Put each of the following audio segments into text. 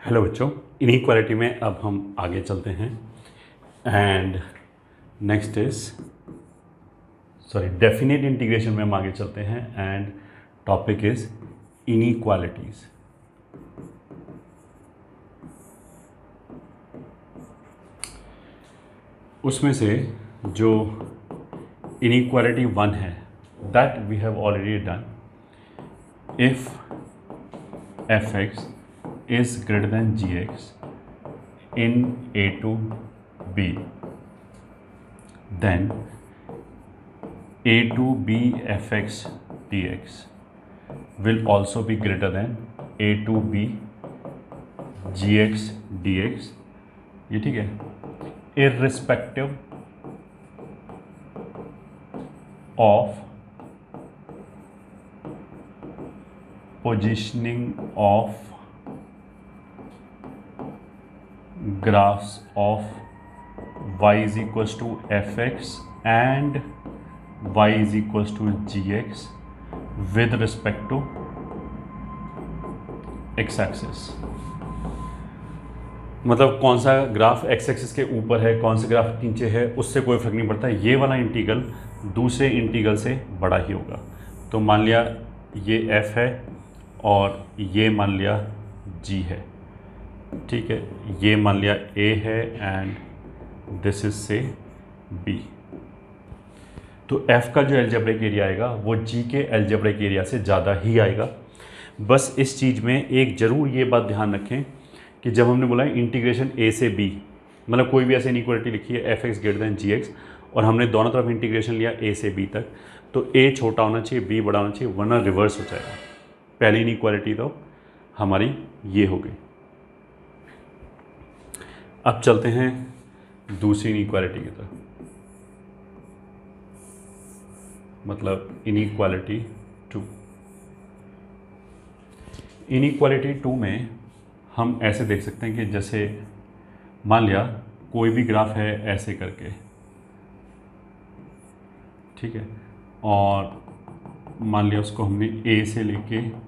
Hello बच्चों, inequality में अब हम आगे चलते हैं and next is definite integration में हम आगे चलते हैं एंड टॉपिक इज इनइक्वालिटीज। उसमें से जो इनइक्वालिटी 1 है that we have already done. If f x is greater than gx in a to b, then a to b fx dx will also be greater than a to b gx dx। ये ठीक है, irrespective of positioning of graphs of y is equals to fx and y is equals to gx with respect to x axis। मतलब कौन सा graph x axis के ऊपर है, कौन सा ग्राफ नीचे है, उससे कोई फर्क नहीं पड़ता। ये वाला इंटीग्रल दूसरे इंटीग्रल से बड़ा ही होगा। तो मान लिया ये f है और ये मान लिया g है, ठीक है। ये मान लिया a है एंड दिस इज से b। तो f का जो एल्जेब्रिक एरिया आएगा वो g के एल्जेब्रिक एरिया से ज़्यादा ही आएगा। बस इस चीज़ में एक ज़रूर ये बात ध्यान रखें कि जब हमने बोला इंटीग्रेशन a से b, मतलब कोई भी ऐसे इनइक्वालिटी लिखी है f(x) ग्रेटर देन gx और हमने दोनों तरफ इंटीग्रेशन लिया a से b तक, तो a छोटा होना चाहिए, b बड़ा होना चाहिए, वरना रिवर्स हो जाएगा। पहली इनइक्वालिटी तो हमारी ये हो गई। अब चलते हैं दूसरी इनइक्वालिटी की तरफ, मतलब इनइक्वालिटी 2। इनइक्वालिटी 2 में हम ऐसे देख सकते हैं कि जैसे मान लिया कोई भी ग्राफ है ऐसे करके, ठीक है, और मान लिया उसको हमने ए से लेके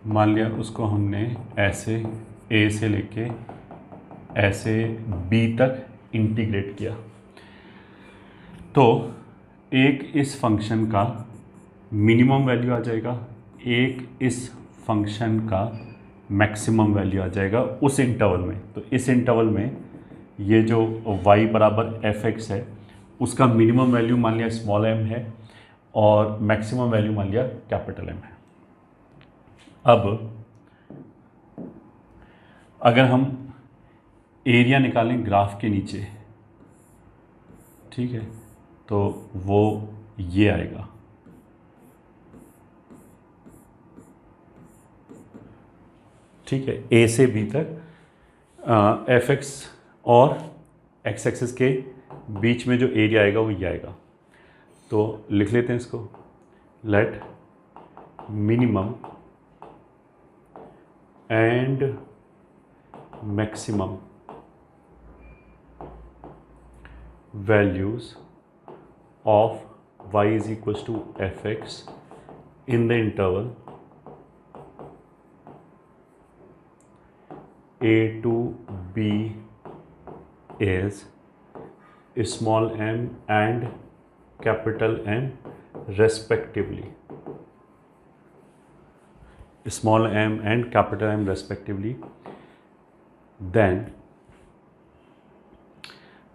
मान लिया उसको हमने ऐसे ए से लेके ऐसे बी तक इंटीग्रेट किया, तो एक इस फंक्शन का मिनिमम वैल्यू आ जाएगा, एक इस फंक्शन का मैक्सिमम वैल्यू आ जाएगा उस इंटरवल में। तो इस इंटरवल में ये जो y बराबर एफ एक्स है उसका मिनिमम वैल्यू मान लिया स्मॉल m है और मैक्सिमम वैल्यू मान लिया कैपिटल M है। अब अगर हम एरिया निकालें ग्राफ के नीचे, ठीक है, तो वो ये आएगा, ठीक है। ए से बी तक एफ एक्स और एक्स एक्सिस के बीच में जो एरिया आएगा वो ये आएगा। तो लिख लेते हैं इसको, let minimum and maximum values of y is equals to f x in the interval a to b is small m and capital M respectively, small m and capital M respectively। then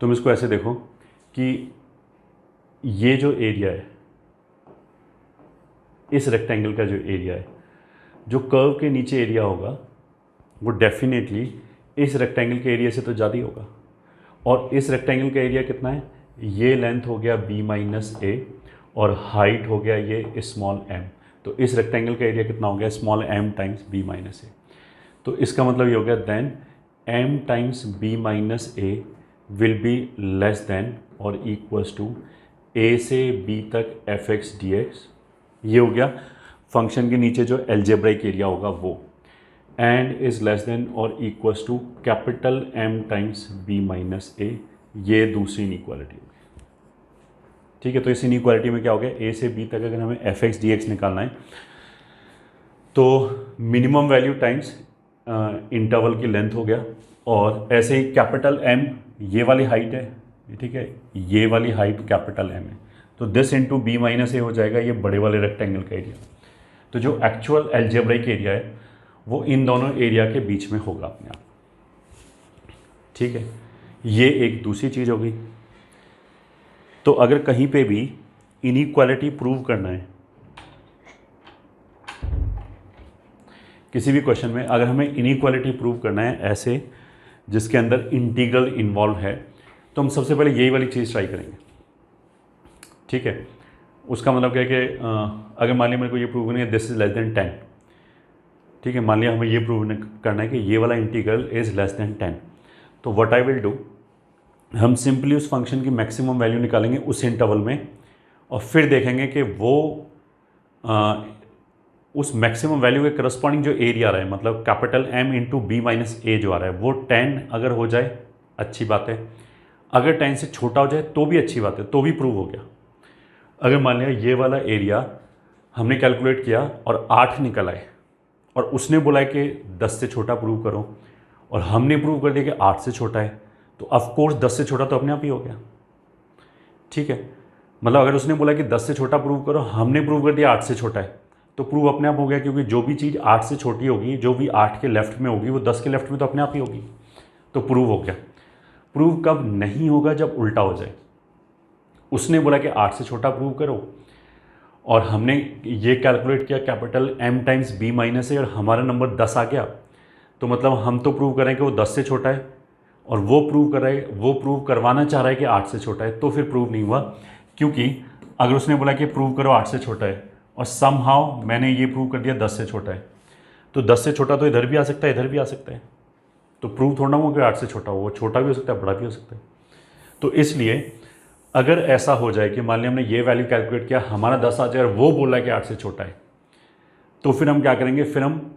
तुम इसको ऐसे देखो कि ये जो area है, इस rectangle का जो एरिया है, जो कर्व के नीचे एरिया होगा वो डेफिनेटली इस रेक्टेंगल के एरिया से तो ज़्यादा ही होगा। और इस रेक्टेंगल का एरिया कितना है, ये लेंथ हो गया b माइनस ए और हाइट हो गया ये स्मॉल m। तो इस रेक्टेंगल का एरिया कितना हो गया, small m times b minus a. तो इसका मतलब ये हो गया then m times b minus a will be less than और इक्वल्स टू a से b तक एफ एक्स डी एक्स। ये हो गया फंक्शन के नीचे जो एल्जेब्राइक एरिया होगा वो, एंड इज़ लेस देन और equals to capital M times B minus A, ये दूसरी इनइक्वालिटी होगी। ठीक है, तो इस इनइक्वालिटी में क्या हो गया, A से B तक अगर हमें fx dx निकालना है तो मिनिमम वैल्यू टाइम्स इंटरवल की लेंथ हो गया, और ऐसे ही कैपिटल M ये वाली हाइट है, ठीक है, ये वाली हाइट कैपिटल M है, तो this into B minus A हो जाएगा ये बड़े वाले रेक्टेंगल का एरिया। तो जो एक्चुअल एल्जेब्राइक एरिया है वो इन दोनों एरिया के बीच में होगा अपने आप। ठीक है, ये एक दूसरी चीज़ हो गई। तो अगर कहीं पे भी इनइक्वालिटी प्रूव करना है, किसी भी क्वेश्चन में अगर हमें इनइक्वालिटी प्रूव करना है ऐसे जिसके अंदर इंटीग्रल इन्वॉल्व है, तो हम सबसे पहले यही वाली चीज़ ट्राई करेंगे। ठीक है, उसका मतलब क्या है कि अगर मान लिया मेरे को ये प्रूव करना है दिस इज लेस देन 10, ठीक है, मान लिया हमें ये प्रूव करना है कि ये वाला इंटीग्रल इज़ लेस देन 10, तो व्हाट आई विल डू, हम सिंपली उस फंक्शन की मैक्सिमम वैल्यू निकालेंगे उस इंटरवल में, और फिर देखेंगे कि वो उस मैक्सिमम वैल्यू के करस्पॉन्डिंग जो एरिया आ रहा है, मतलब capital M into B minus A जो आ रहा है वो 10 अगर हो जाए अच्छी बात है, अगर 10 से छोटा हो जाए तो भी अच्छी बात है, तो भी प्रूव हो गया। अगर मान लिया ये वाला एरिया हमने कैलकुलेट किया और 8 निकल आए, और उसने बोला है कि 10 से छोटा प्रूव करो, और हमने प्रूव कर दिया कि 8 से छोटा है, तो ऑफकोर्स 10 से छोटा तो अपने आप ही हो गया। ठीक है, मतलब अगर उसने बोला कि 10 से छोटा प्रूव करो, हमने प्रूव कर दिया 8 से छोटा है, तो प्रूव अपने आप हो गया, क्योंकि जो भी चीज़ 8 से छोटी होगी, जो भी 8 के लेफ्ट में होगी, वो 10 के लेफ्ट में तो अपने आप ही होगी, तो प्रूव हो गया। प्रूव कब नहीं होगा, जब उल्टा हो जाए। उसने बोला कि 8 से छोटा प्रूव करो, और हमने ये कैलकुलेट किया capital M times B minus A, और हमारा नंबर 10 आ गया, तो मतलब हम तो प्रूव करें कि वो 10 से छोटा है, और वो प्रूव करवाना चाह रहा है कि 8 से छोटा है, तो फिर प्रूव नहीं हुआ। क्योंकि अगर उसने बोला कि प्रूव करो 8 से छोटा है, और समहाउ मैंने ये प्रूव कर दिया 10 से छोटा है, तो 10 से छोटा तो इधर भी आ सकता है, इधर भी आ सकता है, तो प्रूव थोड़ा हुआ कि 8 से छोटा हो, वो छोटा भी हो सकता है, बड़ा भी हो सकता है। तो इसलिए अगर ऐसा हो जाए कि मान लिया हमने ये वैल्यू कैलकुलेट किया, हमारा 10 आ जाए और वो बोला कि 8 से छोटा है, तो फिर हम क्या करेंगे, फिर हम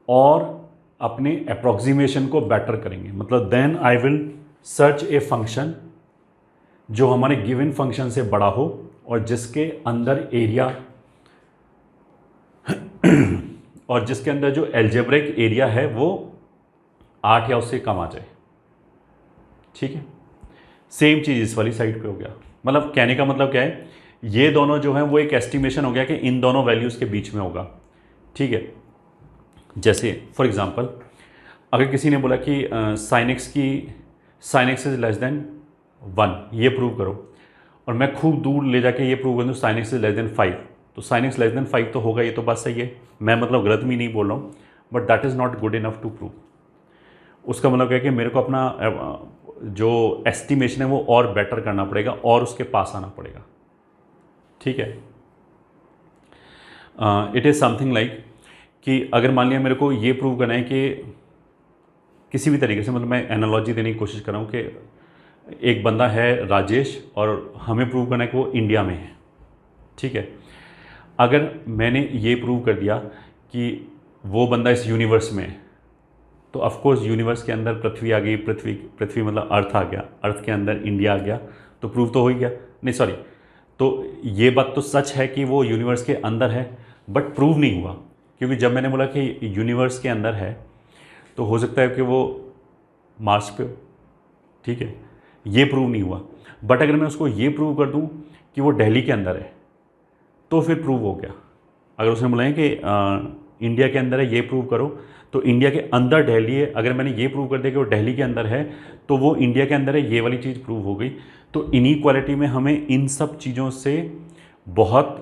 और अपने अप्रॉक्सीमेशन को बेटर करेंगे। मतलब then I will search a function जो हमारे गिवन फंक्शन से बड़ा हो, और जिसके अंदर एरिया और जिसके अंदर जो एल्जेब्रिक एरिया है वो 8 या उससे कम आ जाए। ठीक है, सेम चीज़ इस वाली साइड पे हो गया। मतलब कहने का मतलब क्या है, ये दोनों जो हैं वो एक एस्टिमेशन हो गया कि इन दोनों वैल्यूज़ के बीच में होगा। ठीक है, जैसे फॉर एग्जांपल अगर किसी ने बोला कि sine x is less than 1, ये प्रूव करो, और मैं खूब दूर ले जाके ये प्रूव कर दूँ sine x is less then 5, तो साइन एक्स लेस देन 5 तो होगा, ये तो बात सही है, मैं मतलब गलत भी नहीं बोल रहा हूँ, but that is not good enough to prove. उसका मतलब क्या है कि मेरे को अपना जो एस्टिमेशन है वो और बेटर करना पड़ेगा, और उसके पास आना पड़ेगा। ठीक है, इट इज़ समथिंग लाइक कि अगर मान लिया मेरे को ये प्रूव करना है कि किसी भी तरीके से, मतलब मैं एनालॉजी देने की कोशिश कर रहा हूँ कि एक बंदा है राजेश, और हमें प्रूव करना है कि वो इंडिया में है। ठीक है, अगर मैंने ये प्रूव कर दिया कि वो बंदा इस यूनिवर्स में है, तो ऑफकोर्स यूनिवर्स के अंदर पृथ्वी आ गई, पृथ्वी मतलब अर्थ आ गया, अर्थ के अंदर इंडिया आ गया, तो प्रूव तो हो ही गया। नहीं सॉरी, तो ये बात तो सच है कि वो यूनिवर्स के अंदर है, बट प्रूव नहीं हुआ, क्योंकि जब मैंने बोला कि यूनिवर्स के अंदर है, तो हो सकता है कि वो मार्स पे हो। ठीक है, ये प्रूव नहीं हुआ। बट अगर मैं उसको ये प्रूव कर दूं कि वो दिल्ली के अंदर है, तो फिर प्रूव हो गया। अगर उसने बोला है कि इंडिया के अंदर है, ये प्रूव करो, तो इंडिया के अंदर दिल्ली है, अगर मैंने ये प्रूव कर दिया कि वो दिल्ली के अंदर है, तो वो इंडिया के अंदर है, ये वाली चीज़ प्रूव हो गई। तो इनइक्वालिटी में हमें इन सब चीज़ों से बहुत,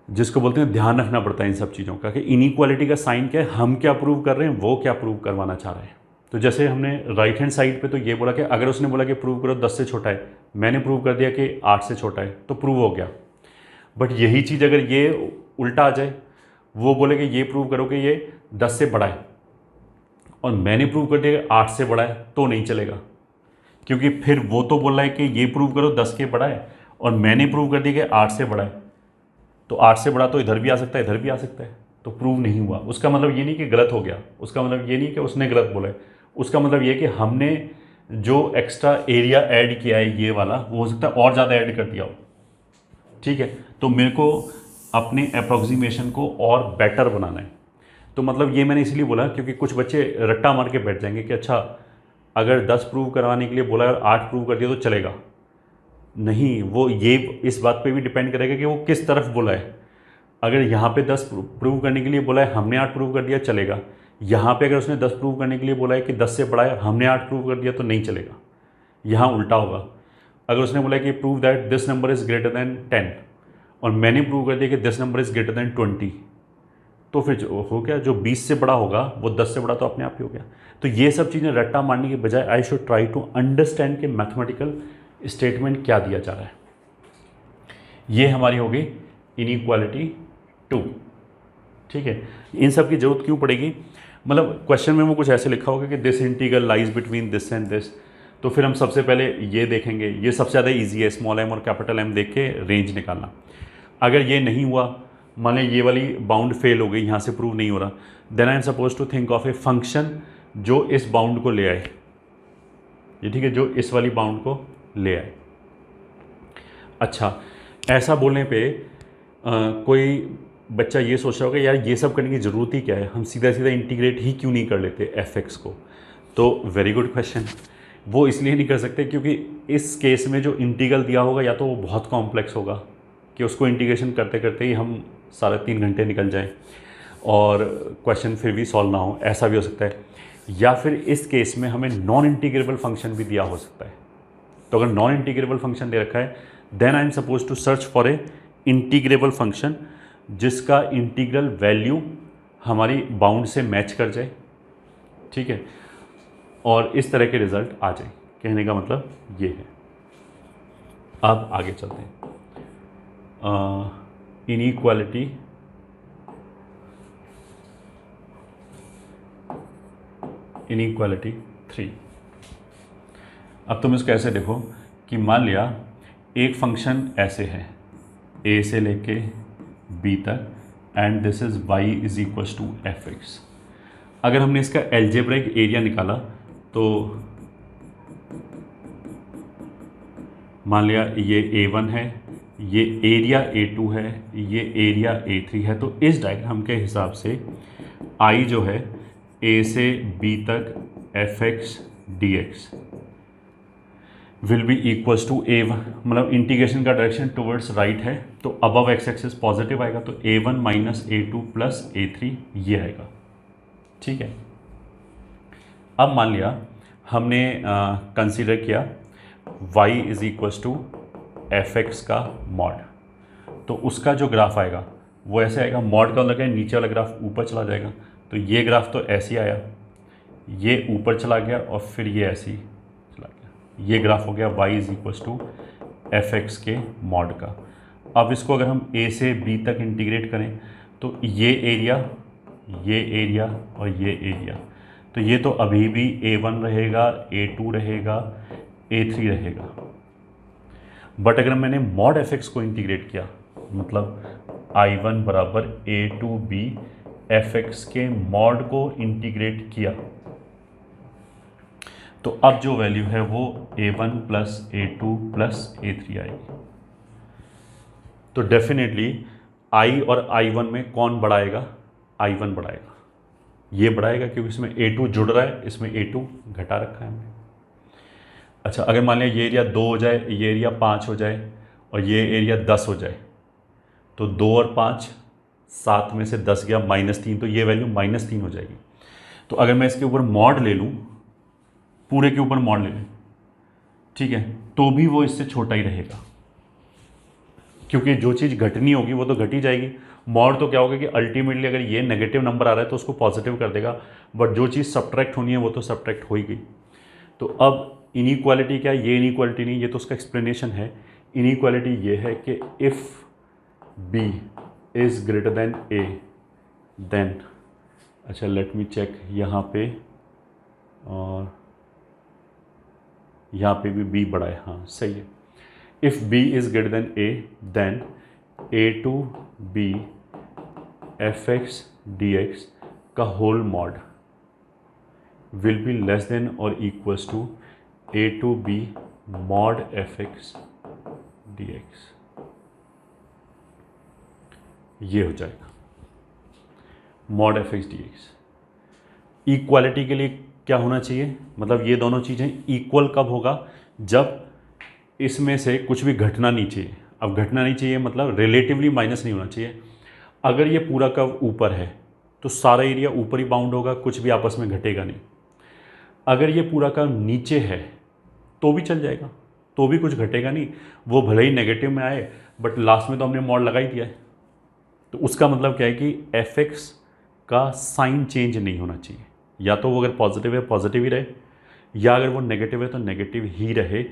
जिसको बोलते हैं, ध्यान रखना पड़ता है इन सब चीज़ों का, कि इनइक्वालिटी का साइन क्या है, हम क्या प्रूव कर रहे हैं, वो क्या प्रूव करवाना चाह रहे हैं। तो जैसे हमने राइट हैंड साइड पे तो ये बोला कि अगर उसने बोला कि प्रूव करो 10 से छोटा है, मैंने प्रूव कर दिया कि 8 से छोटा है, तो प्रूव हो गया। बट यही चीज़ अगर ये उल्टा आ जाए, वो बोले कि ये प्रूव करो कि ये 10 से बड़ा है, और मैंने प्रूव कर दिया कि 8 से बड़ा है, तो नहीं चलेगा, क्योंकि फिर वो तो बोल रहा है कि ये प्रूव करो 10 के बड़ा है, और मैंने प्रूव कर दिया कि 8 से बड़ा है, तो 8 से बड़ा तो इधर भी आ सकता है, इधर भी आ सकता है, तो प्रूव नहीं हुआ। उसका मतलब ये नहीं कि गलत हो गया, उसका मतलब ये नहीं कि उसने गलत बोला है, उसका मतलब ये कि हमने जो एक्स्ट्रा एरिया ऐड किया है ये वाला, वो हो सकता है और ज़्यादा ऐड कर दिया हो। ठीक है, तो मेरे को अपने अप्रोक्सीमेशन को और बेटर बनाना है। तो मतलब ये मैंने इसलिए बोला क्योंकि कुछ बच्चे रट्टा मार के बैठ जाएंगे कि अच्छा अगर 10 प्रूव करवाने के लिए बोला और 8 प्रूव कर दिया तो चलेगा। नहीं, वो ये इस बात पे भी डिपेंड करेगा कि वो किस तरफ बोला है। अगर यहाँ पे 10 प्रूव करने के लिए बोला है, हमने 8 प्रूव कर दिया, चलेगा। यहाँ पे अगर उसने 10 प्रूव करने के लिए बोला है कि 10 से बड़ा है, हमने 8 प्रूव कर दिया, तो नहीं चलेगा। यहाँ उल्टा होगा। अगर उसने बोला कि prove that this number is greater than 10 और मैंने प्रूव कर दिया कि this number is greater than 20, तो फिर हो गया, जो 20 से बड़ा होगा वो 10 से बड़ा तो अपने आप ही हो गया। तो ये सब चीज़ें रट्टा मारने के बजाय I should try to understand कि मैथमेटिकल स्टेटमेंट क्या दिया जा रहा है। ये हमारी हो गई इनइक्वालिटी 2। ठीक है, इन सब की जरूरत क्यों पड़ेगी? मतलब क्वेश्चन में वो कुछ ऐसे लिखा होगा कि this integral lies between this and this, तो फिर हम सबसे पहले ये देखेंगे। ये सबसे ज़्यादा ईजी है, स्मॉल एम और कैपिटल एम देख के रेंज निकालना। अगर ये नहीं हुआ, मान लें ये वाली बाउंड फेल हो गई, यहाँ से प्रूव नहीं हो रहा, then I am suppose to think of a function जो इस बाउंड को ले आए। ये ठीक है, जो इस वाली बाउंड को ले आए। अच्छा, ऐसा बोलने पे कोई बच्चा ये सोच रहा होगा यार ये सब करने की ज़रूरत ही क्या है, हम सीधा सीधा इंटीग्रेट ही क्यों नहीं कर लेते एफ एक्स को। तो वेरी गुड क्वेश्चन। वो इसलिए नहीं कर सकते क्योंकि इस केस में जो इंटीग्रल दिया होगा या तो वो बहुत कॉम्प्लेक्स होगा कि उसको इंटीग्रेशन करते करते ही हम 3.5 घंटे निकल जाएं और क्वेश्चन फिर भी सॉल्व ना हो, ऐसा भी हो सकता है। या फिर इस केस में हमें नॉन इंटीग्रेबल फंक्शन भी दिया हो सकता है। तो अगर नॉन इंटीग्रेबल फंक्शन दे रखा है, then I am suppose to search for a integrable function जिसका इंटीग्रल वैल्यू हमारी बाउंड से मैच कर जाए। ठीक है, और इस तरह के रिजल्ट आ जाए। कहने का मतलब ये है। अब आगे चलते हैं। Inequality inequality 3। अब तुम इसको ऐसे देखो कि मान लिया एक फंक्शन ऐसे है, a से लेके b तक, and this is y is equal to f x. अगर हमने इसका एल्जेब्रिक एरिया निकाला तो मान लिया ये a1 है, ये एरिया a2 है, ये एरिया a3 है। तो इस डायग्राम के हिसाब से i जो है a से b तक f x d x will be equals to a1, मतलब इंटीग्रेशन का डायरेक्शन टुवर्ड्स राइट है, तो अबव एक्स एक्सिस पॉजिटिव आएगा, तो a1 minus a2 plus a3 ये आएगा। ठीक है, अब मान लिया हमने कंसीडर किया y is equals to f x का मॉड, तो उसका जो ग्राफ आएगा वो ऐसे आएगा। मॉड का मतलब है नीचे वाला ग्राफ ऊपर चला जाएगा, तो ये ग्राफ तो ऐसे ही आया, ये ऊपर चला गया और फिर ये ऐसे ही चला गया। ये ग्राफ हो गया y is equals to f x के मॉड का। अब इसको अगर हम a से b तक इंटीग्रेट करें तो ये एरिया और ये एरिया, तो ये तो अभी भी a1 रहेगा, a2 रहेगा, a3 रहेगा। बट अगर मैंने मॉड एफ एक्स को इंटीग्रेट किया, मतलब I1 बराबर a2b एफ एक्स के मॉड को इंटीग्रेट किया, तो अब जो वैल्यू है वो a1 plus a2 plus a3 आएगी। तो डेफिनेटली i और I1 में कौन बढ़ाएगा? I1 बढ़ाएगा। ये बढ़ाएगा क्योंकि इसमें a2 जुड़ रहा है, इसमें a2 घटा रखा है हमने। अच्छा, अगर मान लिया ये एरिया 2 हो जाए, ये एरिया 5 हो जाए और ये एरिया 10 हो जाए, तो 2 और 5 7 में से 10 गया -3, तो ये वैल्यू -3 हो जाएगी। तो अगर मैं इसके ऊपर मॉड ले लूँ, पूरे के ऊपर मॉड ले लें, ठीक है, तो भी वो इससे छोटा ही रहेगा, क्योंकि जो चीज़ घटनी होगी वो तो घट ही जाएगी। मॉड तो क्या होगा कि अल्टीमेटली अगर ये नेगेटिव नंबर आ रहा है तो उसको पॉजिटिव कर देगा, बट जो चीज़ सब्ट्रैक्ट होनी है वो तो सब्ट्रैक्ट हो ही गई। तो अब इनइक्वालिटी क्या है? ये इनइक्वालिटी नहीं, ये तो उसका एक्सप्लेनेशन है। इनइक्वालिटी ये है कि if b is greater than a, then, अच्छा लेट मी चेक, यहाँ पे और यहाँ पे भी b बड़ा है, हाँ सही है। If b is greater than a, then a to b f x d x का whole mod will be less than और equals to a to b mod f x d x. ये हो जाएगा mod f x d x. Equality के लिए क्या होना चाहिए, मतलब ये दोनों चीज़ें इक्वल कब होगा, जब इसमें से कुछ भी घटना नहीं चाहिए। अब घटना नहीं चाहिए मतलब रिलेटिवली माइनस नहीं होना चाहिए। अगर ये पूरा कर्व ऊपर है तो सारा एरिया ऊपर ही बाउंड होगा, कुछ भी आपस में घटेगा नहीं। अगर ये पूरा कर्व नीचे है तो भी चल जाएगा, तो भी कुछ घटेगा नहीं, वो भले ही नेगेटिव में आए बट लास्ट में तो हमने मॉड लगा ही दिया है। तो उसका मतलब क्या है कि एफ एक्स का साइन चेंज नहीं होना चाहिए, या तो वो अगर पॉजिटिव है पॉजिटिव ही रहे, या अगर वो नेगेटिव है तो नेगेटिव ही रहे।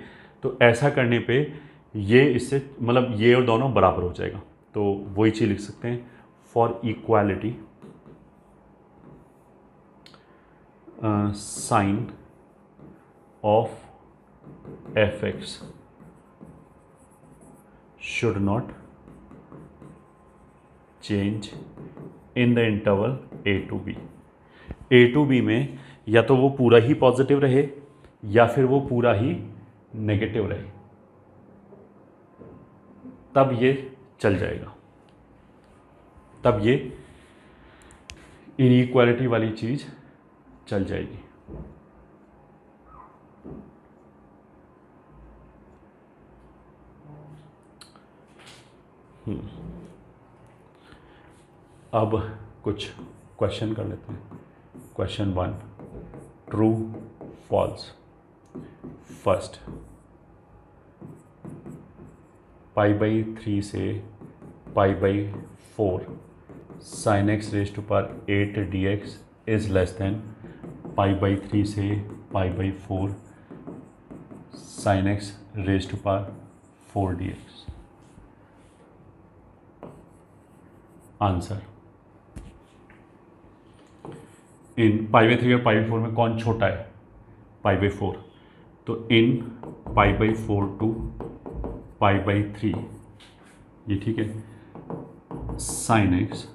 तो ऐसा करने पे ये इससे मतलब ये और दोनों बराबर हो जाएगा। तो वही चीज़ लिख सकते हैं, for equality sign of f x should not change in the interval a to b. A to b में या तो वो पूरा ही पॉजिटिव रहे या फिर वो पूरा ही नेगेटिव रहे, तब ये चल जाएगा, तब ये इनइक्वालिटी वाली चीज़ चल जाएगी। अब कुछ क्वेश्चन कर लेते हैं। Question 1, true false. फर्स्ट, π/3 से π/4 sin x raise to power 8 dx is less than π/3 से π/4 sin x raise to power 4 dx। Answer, इन π/3 और π/4 में कौन छोटा है, π/4, तो इन π/4 टू π/3 ये ठीक है, sin x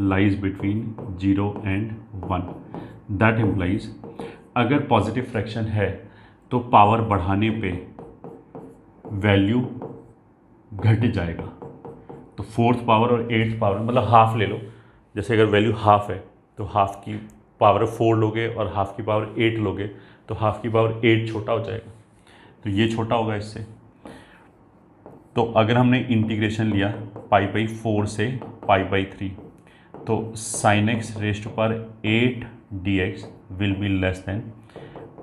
lies between 0 and 1। That implies अगर पॉजिटिव फ्रैक्शन है तो पावर बढ़ाने पे वैल्यू घट जाएगा। तो फोर्थ पावर और एट्थ पावर मतलब हाफ ले लो, जैसे अगर वैल्यू हाफ है तो हाफ की पावर 4 लोगे और हाफ की पावर 8 लोगे तो हाफ की पावर 8 छोटा हो जाएगा, तो ये छोटा होगा इससे। तो अगर हमने इंटीग्रेशन लिया π/4 से π/3 तो sin x raise to power 8 dx will be less than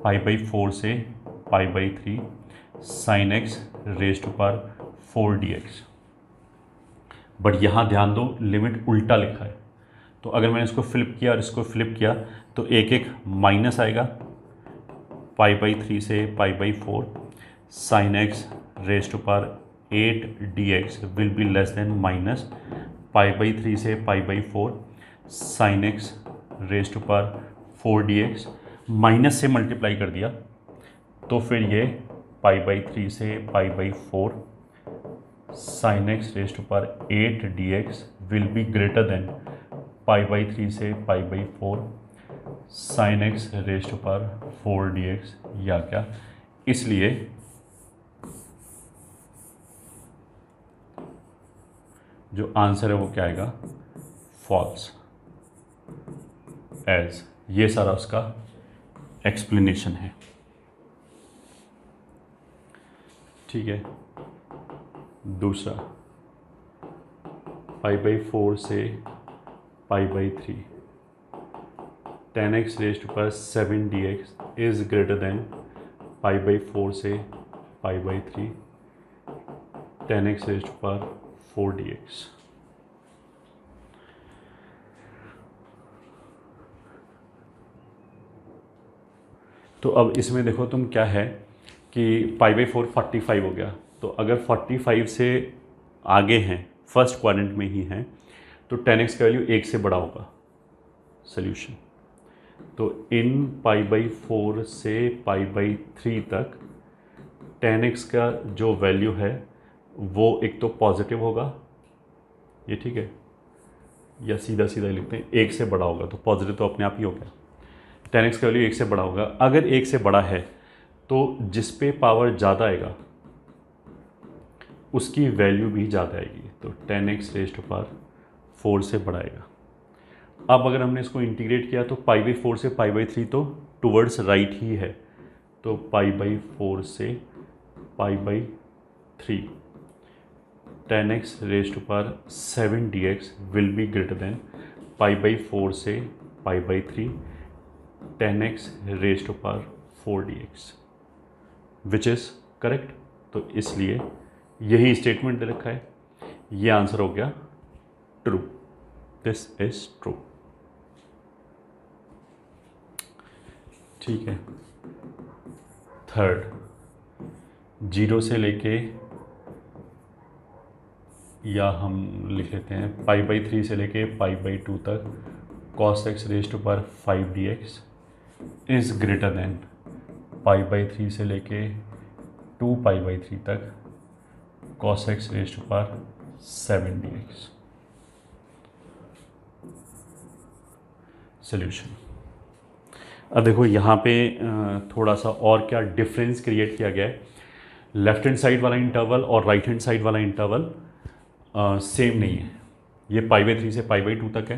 π/4 से π/3 sin x raise to power 4 dx। But यहाँ ध्यान दो, लिमिट उल्टा लिखा है, तो अगर मैंने इसको फ्लिप किया और इसको फ्लिप किया तो एक एक माइनस आएगा, π/3 से π/4 sin x raise to power 8 dx will be less than minus π/3 से π/4 sin x raise to power 4 dx। Minus से मल्टीप्लाई कर दिया तो फिर ये π/3 से π/4 sin x raise to power 8 dx will be greater than π/3 से π/4 sin x raise to power 4 dx, या क्या, इसलिए जो आंसर है वो क्या आएगा, फॉल्स। एज ये सारा उसका एक्सप्लेनेशन है, ठीक है। दूसरा, π/4 से π/3 10x raise to power 7 dx is greater than π/4 से π/3 10x raise to power 4 dx। तो अब इसमें देखो तुम क्या है कि π/4 45 हो गया, तो अगर 45 से आगे हैं, फर्स्ट क्वाड्रेंट में ही हैं, तो 10x का वैल्यू 1 से बड़ा होगा सोल्यूशन। तो इन π/4 से π/3 तक tan x का जो वैल्यू है वो एक तो पॉजिटिव होगा, ये ठीक है, या सीधा सीधा लिखते हैं, एक से बड़ा होगा, तो पॉजिटिव तो अपने आप ही हो गया। tan x का वैल्यू एक से बड़ा होगा, अगर एक से बड़ा है तो जिस पे पावर ज़्यादा आएगा उसकी वैल्यू भी ज़्यादा आएगी, तो tan x raise to power 4 से बढ़ाएगा। अब अगर हमने इसको इंटीग्रेट किया तो π/4 से π/3 तो टुवर्ड्स राइट ही है, तो π/4 से π/3 tan x raise to power 7 dx will be greater than π/4 से π/3 tan x raise to power 4 dx, which is correct. तो इसलिए यही स्टेटमेंट दे रखा है, ये आंसर हो गया ट्रू, दिस इज ट्रू। ठीक है, थर्ड, 0 से लेके, या हम लिख लेते हैं π/3 से लेके π/2 तक cos x raise to power 5 dx is greater than π/3 से लेके 2π/3 तक cos x raise to power 7 dx। Solution. अब देखो यहाँ पे थोड़ा सा और क्या डिफरेंस क्रिएट किया गया है। लेफ्ट हैंड साइड वाला इंटरवल और राइट हैंड साइड वाला इंटरवल सेम नहीं है, ये π/3 से π/2 तक है,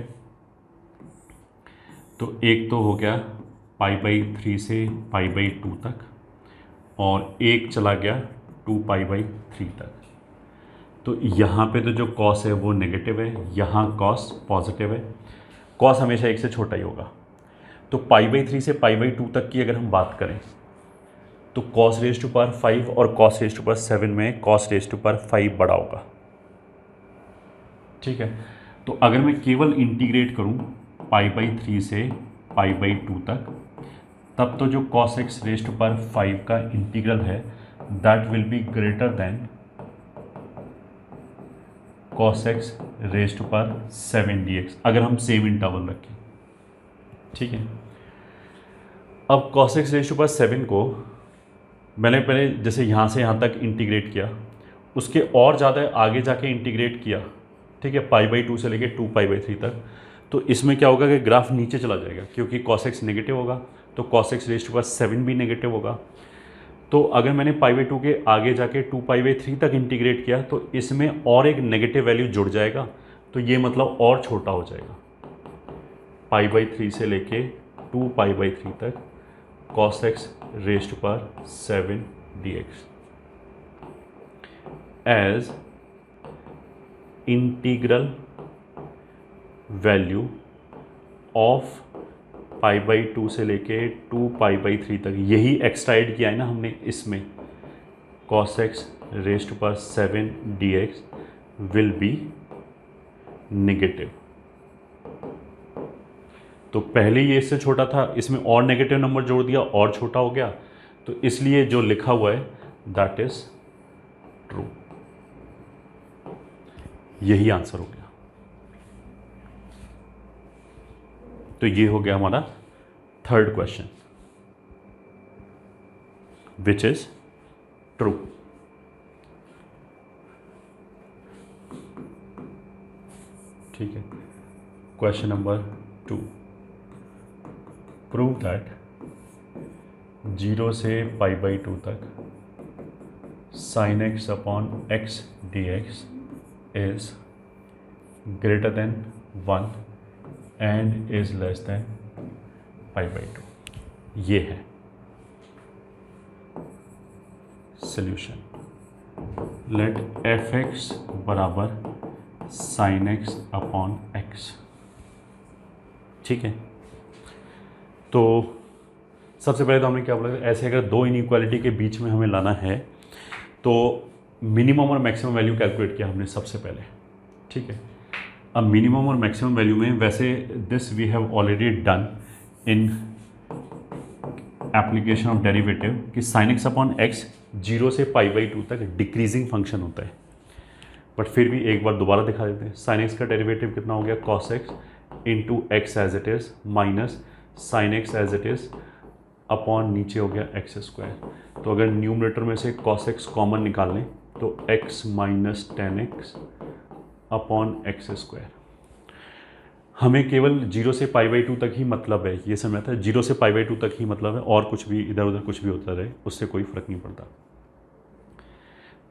तो एक तो हो गया π/3 से π/2 तक और एक चला गया 2π/3 तक। तो यहाँ पे तो जो cos है वो नेगेटिव है, यहाँ cos पॉजिटिव है, cos हमेशा एक से छोटा ही होगा। तो π/3 से π/2 तक की अगर हम बात करें तो cos रेज़ टू पावर 5 और cos रेज़ टू पावर 7 में cos रेज़ टू पावर 5 बड़ा होगा। ठीक है, तो अगर मैं केवल इंटीग्रेट करूं π/3 से π/2 तक, तब तो जो cos x raise to power 5 का इंटीग्रल है that will be greater than cos x raise to power 7 dx, अगर हम सेम इंटरवल रखें। ठीक है, अब cos x raise to power 7 को मैंने पहले जैसे यहाँ से यहाँ तक इंटीग्रेट किया, उसके और ज़्यादा आगे जाके इंटीग्रेट किया, ठीक है, π/2 से लेके 2π/3 तक, तो इसमें क्या होगा कि ग्राफ नीचे चला जाएगा, क्योंकि cos x नेगेटिव होगा तो cos x raise to power 7 भी नेगेटिव होगा। तो अगर मैंने π/2 के आगे जाके 2π/3 तक इंटीग्रेट किया तो इसमें और एक नेगेटिव वैल्यू जुड़ जाएगा, तो ये मतलब और छोटा हो जाएगा, π/3 से लेके 2π/3 तक cos x raise to power 7 dx as integral value of π/2 से लेके 2π/3 तक, यही एक्सट्राइड किया है ना हमने इसमें, cos x raise to power 7 dx will be negative. तो पहले ये इससे छोटा था, इसमें और नेगेटिव नंबर जोड़ दिया और छोटा हो गया, तो इसलिए जो लिखा हुआ है दैट इज ट्रू, यही आंसर हो गया। तो ये हो गया हमारा third question which is true. ठीक है, क्वेश्चन नंबर 2, प्रूव दैट 0 से π/2 तक sin x upon x dx is greater than 1 and is less than π/2, ये है सॉल्यूशन। लेट f(x) बराबर sin x अपॉन x। ठीक है, तो सबसे पहले तो हमने क्या बोला, ऐसे अगर दो इनइक्वालिटी के बीच में हमें लाना है तो मिनिमम और मैक्सिमम वैल्यू कैलकुलेट किया हमने सबसे पहले। ठीक है, अब मिनिमम और मैक्सिमम वैल्यू में वैसे this we have already done in application of derivative कि sin x अपॉन x 0 से π/2 तक डिक्रीजिंग फंक्शन होता है, बट फिर भी एक बार दोबारा दिखा देते हैं। sin x का डेरिवेटिव कितना हो गया, cos x into x as it is minus sin x as it is upon नीचे हो गया एक्स स्क्वायर। तो अगर न्यूमरेटर में से कॉस एक्स कॉमन निकाल लें तो x minus ten x upon x square. हमें केवल 0 से π/2 तक ही मतलब है, ये समझ आता है, 0 से π/2 तक ही मतलब है, और कुछ भी इधर उधर कुछ भी होता रहे उससे कोई फ़र्क नहीं पड़ता।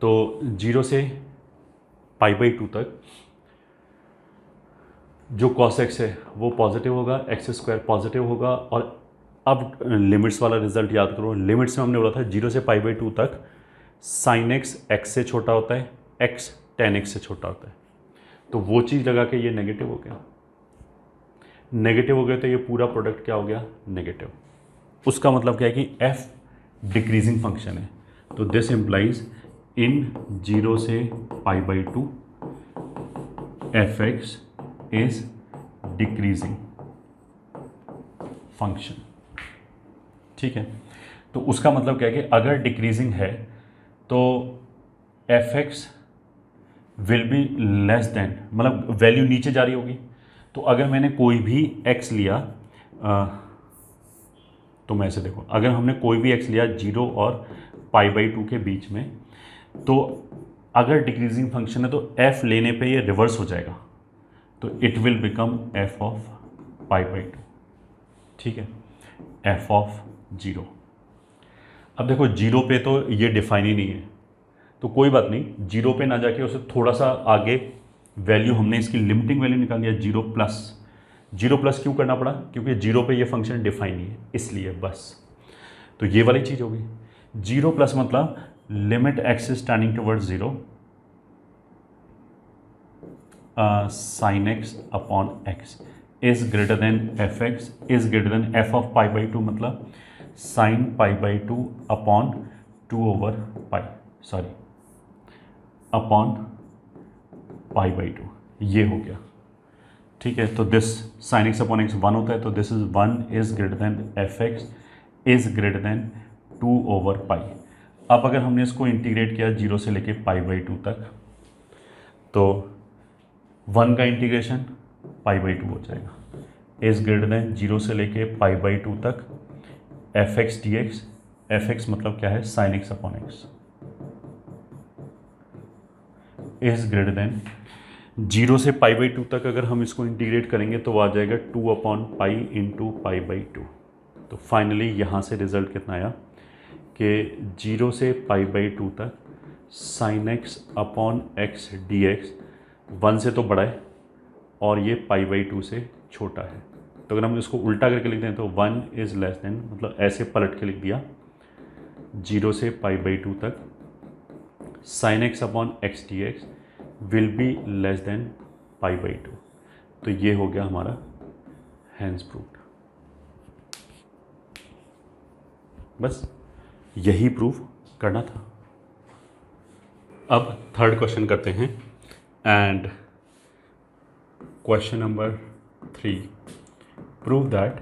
तो 0 से π/2 तक जो cos x है वो पॉजिटिव होगा, एक्स स्क्वायर पॉजिटिव होगा। और अब लिमिट्स वाला रिजल्ट याद करो। लिमिट्स में हमने बोला था 0 से π/2 तक साइन एक्स एक्स से छोटा होता है, एक्स टेन एक्स से छोटा होता है। तो वो चीज़ लगा के ये नेगेटिव हो गया, नेगेटिव हो गया तो ये पूरा प्रोडक्ट क्या हो गया, नेगेटिव। उसका मतलब क्या है कि f डिक्रीजिंग फंक्शन है। तो दिस इम्प्लाइज इन 0 से π/2 f x is decreasing function. ठीक है, तो उसका मतलब क्या है कि अगर डिक्रीजिंग है तो F x will be less then, मतलब वैल्यू नीचे जा रही होगी। तो अगर मैंने कोई भी x लिया तो मैं ऐसे देखो, अगर हमने कोई भी x लिया 0 और π/2 के बीच में, तो अगर डिक्रीजिंग फंक्शन है तो f लेने पे ये रिवर्स हो जाएगा, तो it will become f of π/2। ठीक है, f ऑफ 0। अब देखो 0 पे तो ये डिफाइन ही नहीं है, तो कोई बात नहीं, 0 पे ना जाके उसे थोड़ा सा आगे वैल्यू हमने इसकी लिमिटिंग वैल्यू निकाल दिया 0 प्लस। 0 प्लस क्यों करना पड़ा, क्योंकि 0 पे ये फंक्शन डिफाइन नहीं है इसलिए, बस। तो ये वाली चीज़ होगी 0 प्लस मतलब limit x is tending towards 0 sine x upon x is greater than f x is greater than f of π/2, मतलब साइन π/2 अपॉन 2/π, सॉरी अपॉन π/2, ये हो गया। ठीक है, तो this sine x upon x 1 होता है, तो this is 1 is greater than f x is greater than 2/π। अब अगर हमने इसको इंटीग्रेट किया 0 से लेके π/2 तक, तो 1 का इंटीग्रेशन π/2 हो जाएगा, इज ग्रेटर देन 0 से लेके π/2 तक f x d x. F x मतलब क्या है, sign x upon x is greater than 0 से π/2 तक अगर हम इसको इंटीग्रेट करेंगे तो आ जाएगा 2/π इंटू π/2। तो फाइनली यहाँ से रिजल्ट कितना आया कि 0 से π/2 तक sine x upon x d x 1 से तो बड़ा है और ये π/2 से छोटा है। तो अगर हम इसको उल्टा करके लिखते हैं तो 1 इज़ लेस देन, मतलब ऐसे पलट के लिख दिया 0 से π/2 तक sine x upon x d x will be less than π/2। तो ये हो गया हमारा हैंस प्रूव्ड। बस यही प्रूव करना था। अब थर्ड क्वेश्चन करते हैं, and question number 3, prove that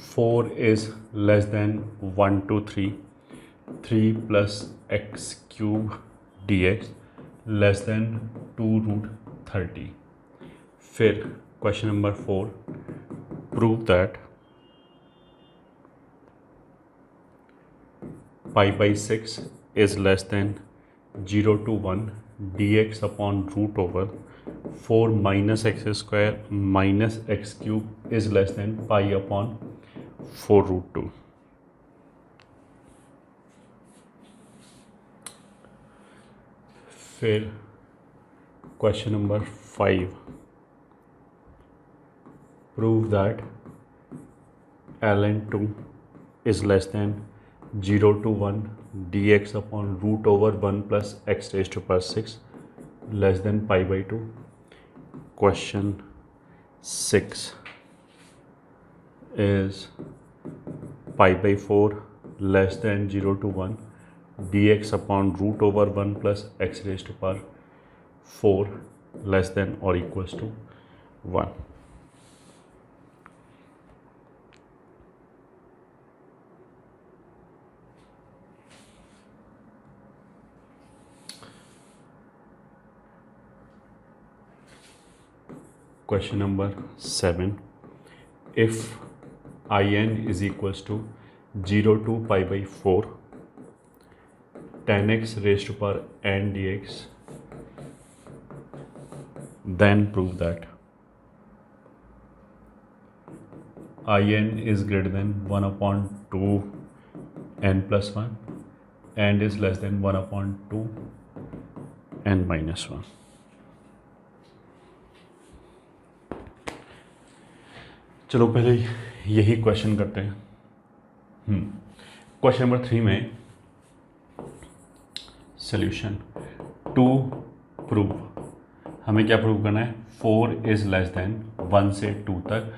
4 is less than 1 to 3 3 plus x cube dx less than 2√30। फिर question number 4, prove that π/6 is less than 0 to 1 dx upon root over 4 minus x square minus x cube is less than pi upon 4√2। फिर question number 5, prove that ln2 is less than 0 to 1 dx upon root over 1 plus x raise to power 6 less than π/2। Question 6 is π/4 less than 0 to 1 dx upon root over 1 plus x raised to power 4 less than or equals to 1। Question number 7, if I n is equals to 0 to pi by 4 10x raised to power n dx, then prove that in is greater than 1 upon 2 n plus 1 and is less than 1 upon 2 n minus 1. चलो पहले यही question करते हैं. Question number 3 में solution to prove, हमें क्या prove करना है? 4 इज लेस देन 1 से 2 तक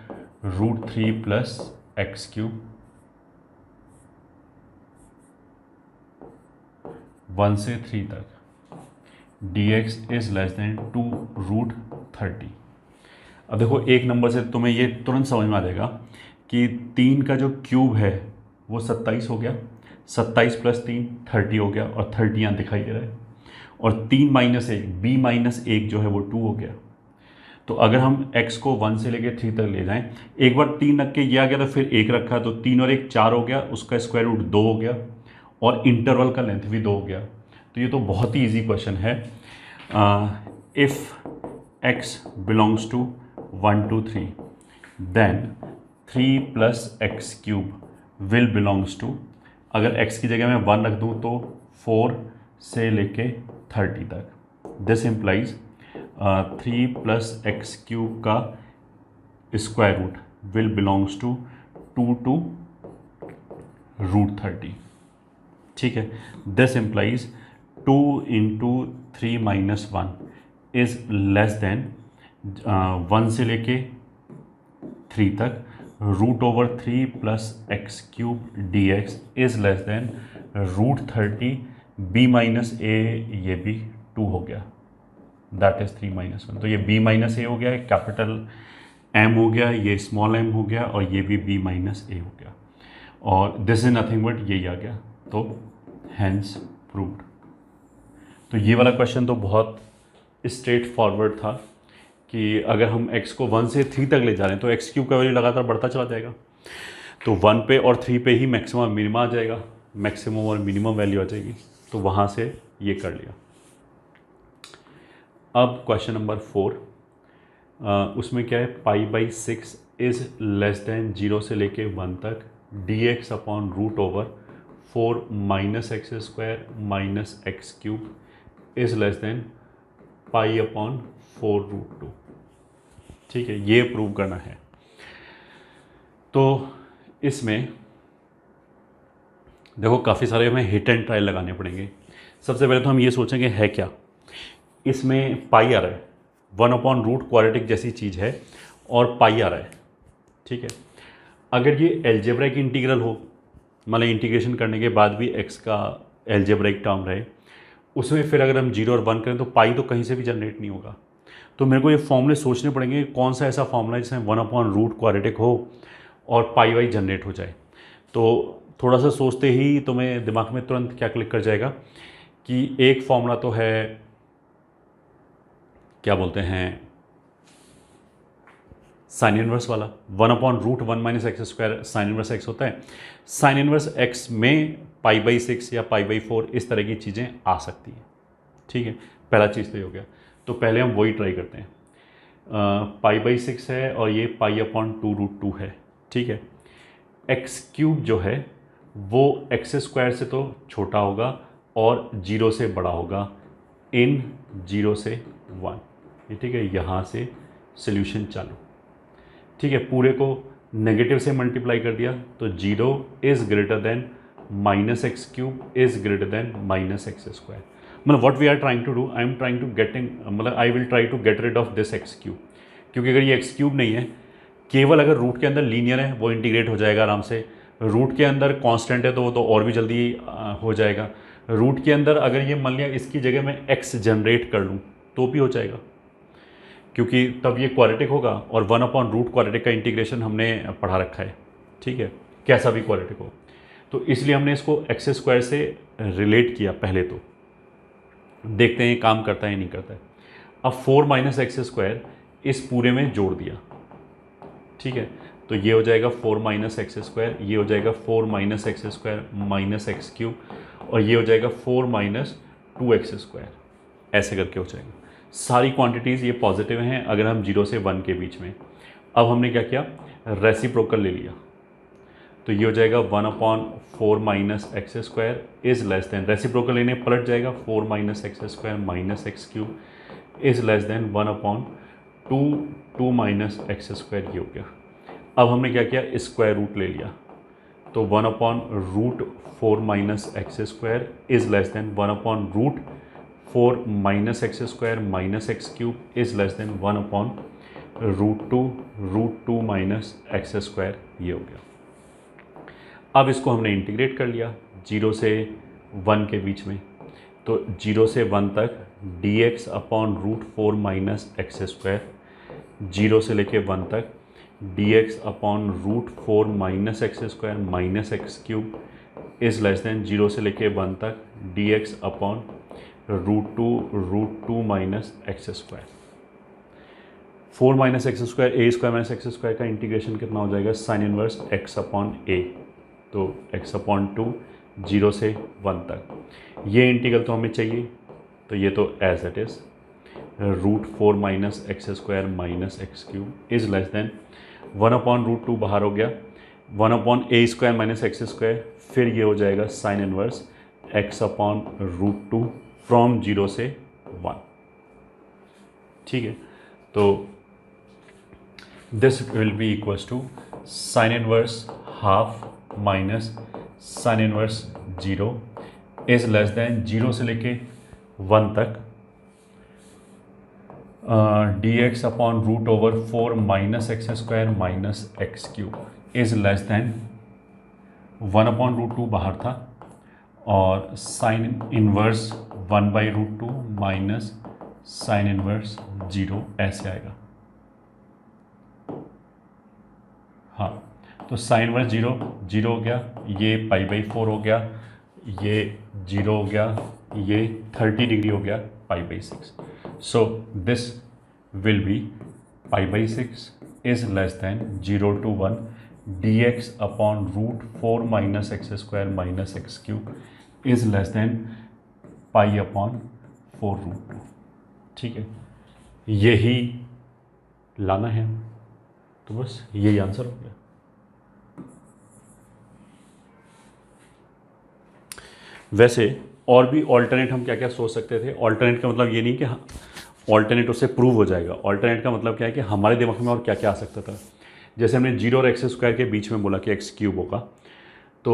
√3 प्लस एक्स क्यूब 1 से 3 तक dx इज लेस देन 2 √30. अब देखो एक नंबर से तुम्हें ये तुरंत समझ में आ जाएगा कि 3 का जो क्यूब है वो 27 हो गया, 27 प्लस 3 30 हो गया और 30 यहाँ दिखाई दे रहा है, और 3 माइनस 1 b माइनस 1 जो है वो 2 हो गया. तो अगर हम x को 1 से लेके 3 तक ले जाएं, एक बार 3 रख के ये आ गया तो फिर 1 रखा तो 3 और 1 4 हो गया, उसका स्क्वायर रूट 2 हो गया और इंटरवल का लेंथ भी 2 हो गया. तो ये तो बहुत ही इजी क्वेश्चन है. If x belongs to 1 to 3 then 3 plus x cube will belongs to, अगर x की जगह मैं 1 रख दूँ तो 4 से लेके 30 तक. This implies 3 plus x cube का square root will belongs to 2 to √30. ठीक है. This implies 2 into 3 minus 1 is less than 1 से लेके 3 तक √3 plus x cube dx is less than √30 b minus a, ये भी 2 हो गया, दैट इज 3 minus 1. तो ये b माइनस ए हो गया, कैपिटल m हो गया, ये स्मॉल m हो गया और ये भी b माइनस ए हो गया, और दिस इज नथिंग बट यही आ गया. तो हैंस प्रूव्ड. तो ये वाला क्वेश्चन तो बहुत स्ट्रेट फॉरवर्ड था कि अगर हम x को 1 से 3 तक ले जा रहे हैं तो एक्स क्यूब का वैल्यू लगातार बढ़ता चला जाएगा, तो 1 पे और 3 पे ही मैक्सिमम और मिनिमम आ जाएगा, मैक्सिमम और मिनिमम वैल्यू आ जाएगी. तो वहाँ से ये कर लिया. अब क्वेश्चन नंबर 4, उसमें क्या है? Pi by 6 is less than 0 से लेके 1 तक dx upon √4 minus x square minus x cube is less than pi upon 4√2. ठीक है, ये प्रूव करना है. तो इसमें देखो काफ़ी सारे हमें हिट एंड ट्रायल लगाने पड़ेंगे. सबसे पहले तो हम ये सोचेंगे है क्या. इसमें पाई आ रहा है, 1 अपॉन रूट क्वाड्रेटिक जैसी चीज़ है और पाई आ रहा है. ठीक है. अगर ये एल्जेब्रिक इंटीग्रल हो, मतलब इंटीग्रेशन करने के बाद भी x का एल्जेब्रिक टर्म रहे, उसमें फिर अगर हम 0 और 1 करें तो पाई तो कहीं से भी जनरेट नहीं होगा. तो मेरे को ये फॉर्मूले सोचने पड़ेंगे कौन सा ऐसा फॉर्मूला है जिसमें 1 अपॉन रूट क्वाड्रेटिक हो और पाई वाई जनरेट हो जाए. तो थोड़ा सा सोचते ही तुम्हें दिमाग में तुरंत क्या क्लिक कर जाएगा कि एक फॉर्मूला तो है, क्या बोलते हैं, साइन इनवर्स वाला, 1 upon √1 minus x square sine inverse x होता है. साइन इनवर्स एक्स में पाई बाई 6 या पाई बाई 4 इस तरह की चीज़ें आ सकती हैं. ठीक है, पहला चीज़ तो ये हो गया. तो पहले हम वही ट्राई करते हैं. पाई बाई 6 है और ये पाई अपॉन 2√2 है. ठीक है. एक्स क्यूब जो है वो एक्स स्क्वायर से तो छोटा होगा और 0 से बड़ा होगा इन 0 से 1. ये ठीक है, यहाँ से सोल्यूशन चालू. ठीक है, पूरे को नेगेटिव से मल्टीप्लाई कर दिया तो 0 is greater than minus x cube is greater than minus x square. मतलब what we are trying to do, I am trying to getting, मतलब I will try to get rid of this x cube. क्योंकि अगर ये x cube नहीं है, केवल अगर root के अंदर लीनियर है वो इंटीग्रेट हो जाएगा आराम से. रूट के अंदर कांस्टेंट है तो वो तो और भी जल्दी हो जाएगा. रूट के अंदर अगर ये मान लिया इसकी जगह मैं एक्स जनरेट कर लूँ तो भी हो जाएगा, क्योंकि तब ये क्वाड्रेटिक होगा और 1 अपॉन रूट क्वाड्रेटिक का इंटीग्रेशन हमने पढ़ा रखा है. ठीक है, कैसा भी क्वाड्रेटिक हो. तो इसलिए हमने इसको एक्स स्क्वायर से रिलेट किया. पहले तो देखते हैं काम करता है या नहीं करता है. अब 4 माइनस एक्स स्क्वायर इस पूरे में जोड़ दिया. ठीक है, तो ये हो जाएगा 4 माइनस एक्स स्क्वायर, ये हो जाएगा 4 minus x square minus x cube, और ये हो जाएगा 4 माइनस 2x स्क्वायर, ऐसे करके हो जाएगा। सारी क्वांटिटीज़ ये पॉजिटिव हैं अगर हम 0 से 1 के बीच में। अब हमने क्या किया, रेसिप्रोकल ले लिया, तो ये हो जाएगा 1/4 minus x square is less then, reciprocal लेने पलट जाएगा 4 minus x square minus x cube is less then 1/2 minus x square, ये हो गया। अब हमने क्या किया, स्क्वायर रूट ले लिया, तो 1/√4 minus x square is less then 1/√4 minus x square minus x cube is less than 1/√2 minus x square, ये हो गया। अब इसको हमने इंटीग्रेट कर लिया 0 से 1 के बीच में, तो 0 से 1 तक dx/√4 माइनस एक्स स्क्वायर, 0 से लेके 1 तक dx/√4 minus x square minus x cube is less than 0 से लेके 1 तक dx/√2 minus x square. 4 minus x square a square minus x square का इंटीग्रेशन कितना हो जाएगा, साइन इनवर्स x/a, तो x/2 0 से 1 तक। ये इंटीग्रल तो हमें चाहिए, तो ये तो as it is √4 minus x square minus x cube is less than 1/√2 बाहर हो गया, 1/a square minus x square, फिर ये हो जाएगा साइन इनवर्स x/√2 फ्रॉम 0 से 1। ठीक है, तो this will be equals to sine inverse half minus sine inverse 0 is less than 0 से लेके 1 तक dx/√4 minus x square minus x cube is less than 1/√2 बाहर था, और sine inverse 1/√2 minus sine inverse 0 ऐसे आएगा। हाँ, तो साइन इनवर्स 0 हो गया, ये π/4 हो गया, ये 0 हो गया, ये 30 डिग्री हो गया π/6। So this will be π/6 is less than 0 to 1 dx/√4 minus x square minus x cube is less than π/4√2। ठीक है, यही लाना है, तो बस यही आंसर हो गया। वैसे और भी ऑल्टरनेट हम क्या क्या सोच सकते थे। ऑल्टरनेट का मतलब ये नहीं कि ऑल्टरनेट उससे प्रूव हो जाएगा, ऑल्टरनेट का मतलब क्या है कि हमारे दिमाग में और क्या क्या आ सकता था। जैसे हमने 0 और एक्स स्क्वायर के बीच में बोला कि एक्स क्यूब होगा, तो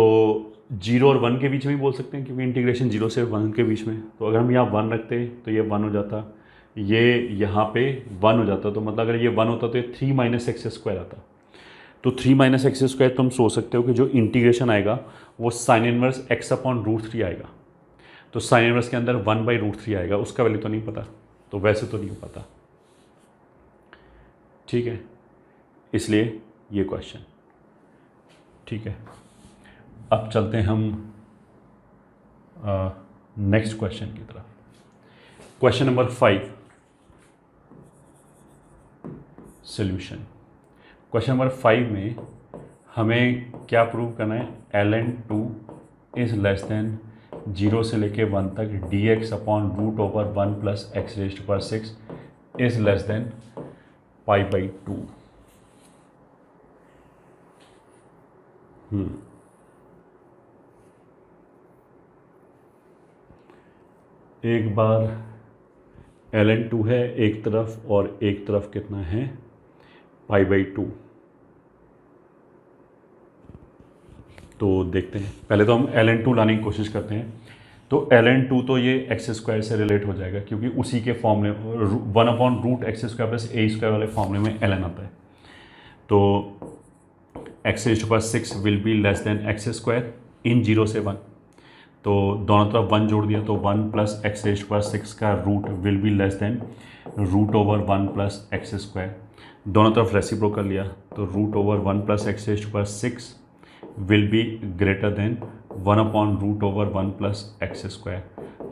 0 और 1 के बीच में ही बोल सकते हैं, क्योंकि इंटीग्रेशन 0 से 1 के बीच में। तो अगर हम यहाँ 1 रखते तो ये 1 हो जाता, ये यहाँ पे 1 हो जाता, तो मतलब अगर ये 1 होता तो ये 3 माइनस एक्स स्क्वायर आता। तो 3 माइनस एक्स स्क्वायर तुम सोच सकते हो कि जो इंटीग्रेशन आएगा वो साइन इनवर्स x/√3 आएगा। तो साइन इनवर्स के अंदर 1/√3 आएगा, उसका वैल्यू तो नहीं पता, तो वैसे तो नहीं पता। ठीक है, इसलिए ये क्वेश्चन। ठीक है, अब चलते हैं हम नेक्स्ट क्वेश्चन की तरफ। Question number 5 solution. Question number 5 में हमें क्या प्रूव करना है, ln2 इज़ लेस देन 0 से लेके 1 तक dx/√1 plus x⁻6 is less than π/2। एक बार ln2 है एक तरफ और एक तरफ कितना है π/2। तो देखते हैं, पहले तो हम ln2 लाने की कोशिश करते हैं। तो ln2 तो ये एक्स स्क्वायर से रिलेट हो जाएगा, क्योंकि उसी के फॉर्मूले 1/√x² प्लस a² वाले फॉर्मूले में ln आता है। तो x⁻6 will be less then x² इन 0 से 1, तो दोनों तरफ 1 जोड़ दिया, तो 1 प्लस x⁻6 का root will be less than √1 plus x²। दोनों तरफ रेसिप्रोकल लिया, तो √1 plus x⁻6 will be greater than 1/√1 plus x²।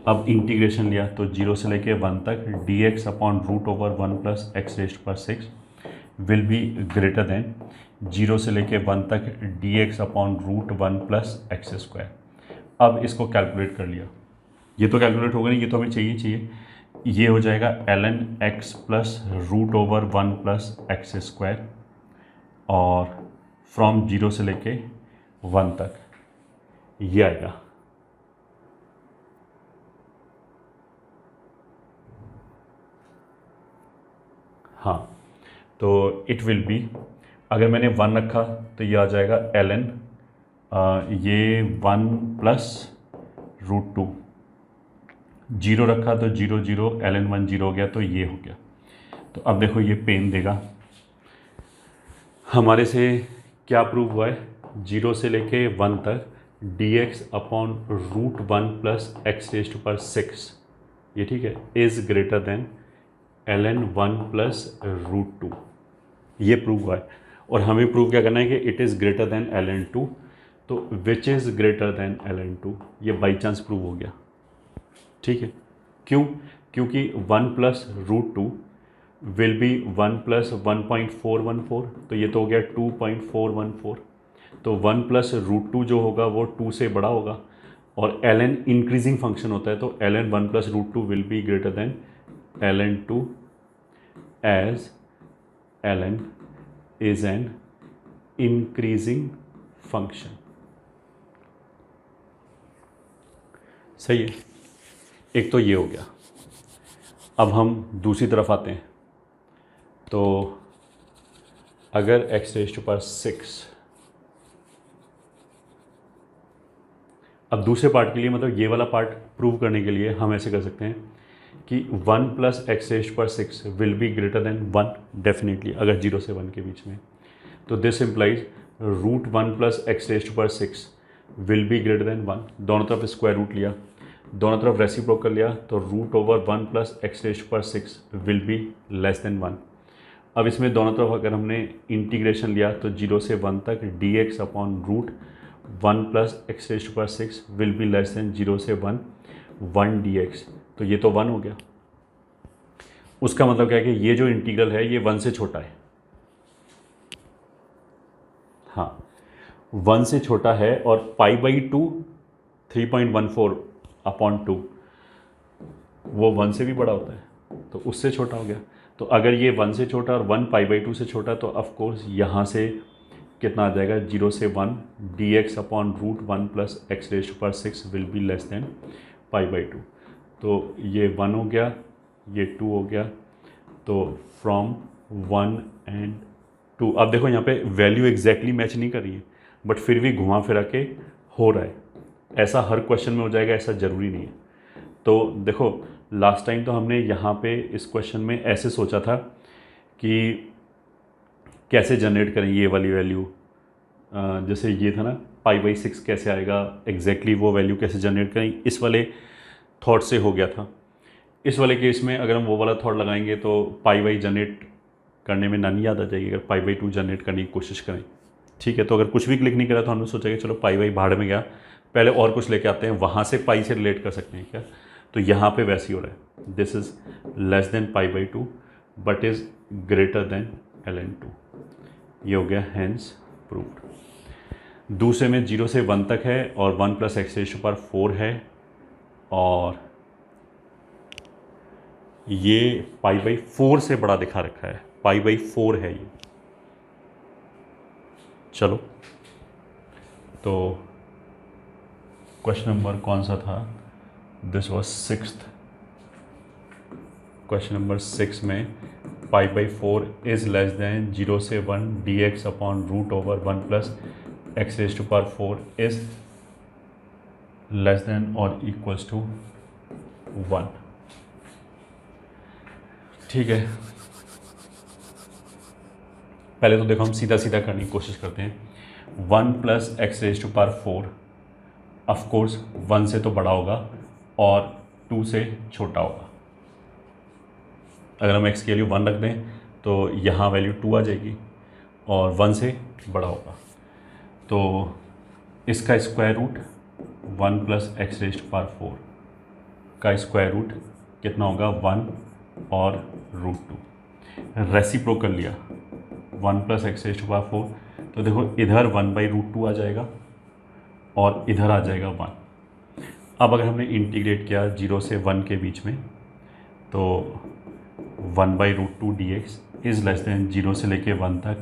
अब इंटीग्रेशन लिया, तो 0 से लेके 1 तक dx/√1 plus x⁻6 will be greater than 0 से लेके 1 तक dx upon root 1 plus x square. अब इसको कैलकुलेट कर लिया, ये तो कैलकुलेट होगा नहीं, ये तो हमें चाहिए। ये हो जाएगा ln x plus root over 1 plus x square, और फ्रॉम 0 से लेके 1 तक ये आएगा। हाँ, तो इट विल बी, अगर मैंने 1 रखा तो ये आ जाएगा ln ये 1 प्लस रूट 2, 0 रखा तो 0 0 ln 1 0 हो गया, तो ये हो गया। तो अब देखो ये पेन देगा, हमारे से क्या प्रूव हुआ है, 0 से लेके 1 तक dx upon root 1 plus x raise to power 6, ये ठीक है, is greater than ln 1 plus root 2, ये प्रूव हुआ है। और हमें प्रूव क्या करना है कि it is greater than ln 2, तो which is greater than ln 2, ये बाई चांस प्रूव हो गया, ठीक है। क्यों? क्योंकि 1 plus root 2 will be 1 plus 1.414, तो ये तो हो गया 2.414, तो 1 प्लस रूट 2 जो होगा वो 2 से बड़ा होगा, और ln इंक्रीजिंग फंक्शन होता है, तो ln 1 plus root 2 will be greater than ln 2 as ln is an increasing function। सही है, एक तो ये हो गया। अब हम दूसरी तरफ आते हैं, तो अगर x रेज़ टू पावर 6, अब दूसरे पार्ट के लिए, मतलब ये वाला पार्ट प्रूव करने के लिए हम ऐसे कर सकते हैं कि 1 plus x raise to power 6 will be greater than 1 definitely, अगर 0 से 1 के बीच में, तो this implies root 1 plus x raise to power 6 will be greater than 1। दोनों तरफ स्क्वायर रूट लिया, दोनों तरफ रेसिप्रोकल लिया, तो root over 1 plus x raise to power 6 will be less than 1। अब इसमें दोनों तरफ अगर हमने इंटीग्रेशन लिया तो 0 से 1 तक dx upon root 1 plus x raise to power 6 will be less than 0 से 1 dx, तो ये तो 1 हो गया। उसका मतलब क्या है कि ये जो इंटीग्रल है ये 1 से छोटा है, हाँ 1 से छोटा है, और π/2 3.14 अपॉन 2 वो 1 से भी बड़ा होता है, तो उससे छोटा हो गया। तो अगर ये 1 से छोटा और 1 π/2 से छोटा, तो ऑफ कोर्स यहाँ से कितना आ जाएगा, 0 से 1 dx upon root 1 plus x raise to power 6 will be less than π/2, तो ये 1 हो गया, ये 2 हो गया, तो फ्रॉम 1 एंड 2। अब देखो यहाँ पे वैल्यू एग्जैक्टली मैच नहीं कर रही है, बट फिर भी घुमा फिरा के हो रहा है। ऐसा हर क्वेश्चन में हो जाएगा ऐसा ज़रूरी नहीं है। तो देखो लास्ट टाइम तो हमने यहाँ पे इस क्वेश्चन में ऐसे सोचा था कि कैसे जनरेट करें ये वाली वैल्यू, जैसे ये था ना π/6 कैसे आएगा, एग्जैक्टली वो वैल्यू कैसे जनरेट करें, इस वाले थॉट से हो गया था। इस वाले केस में अगर हम वो वाला थॉट लगाएंगे तो π/y जनरेट करने में नानी याद आ जाएगी, अगर π/2 जनरेट करने की कोशिश करें, ठीक है। तो अगर कुछ भी क्लिक नहीं करा तो हमने सोचा कि चलो π/y भाड़ में गया, पहले और कुछ लेके आते हैं, वहाँ से पाई से रिलेट कर सकते हैं क्या, तो यहाँ पे वैसे ही हो रहा है, this is less than π/2 but is greater than ln 2, ये हो गया हैंस प्रूव्ड। दूसरे में 0 से 1 तक है और 1 plus x raise to power 4 है, और ये π/4 से बड़ा दिखा रखा है, π/4 है ये। चलो तो क्वेश्चन नंबर कौन सा था, this was 6th। Question number 6 में π/4 इज़ लेस देन 0 से 1 dx upon root over 1 plus x raise to power 4 is less than और इक्वल्स टू 1, ठीक है। पहले तो देखो हम सीधा सीधा करने की कोशिश करते हैं। 1 plus x raise to power 4 of course 1 से तो बड़ा होगा और 2 से छोटा होगा। अगर हम x की वैल्यू 1 रख दें तो यहाँ वैल्यू 2 आ जाएगी और 1 से बड़ा होगा, तो इसका square root 1 plus x raise to power 4 का स्क्वायर रूट कितना होगा, 1 और रूट 2। रेसिप्रोकल लिया 1 plus x raise to power 4, तो देखो इधर 1/√2 आ जाएगा और इधर आ जाएगा 1। अब अगर हमने इंटीग्रेट किया 0 से 1 के बीच में, तो 1/√2 dx इज़ लेस देन 0 से लेके 1 तक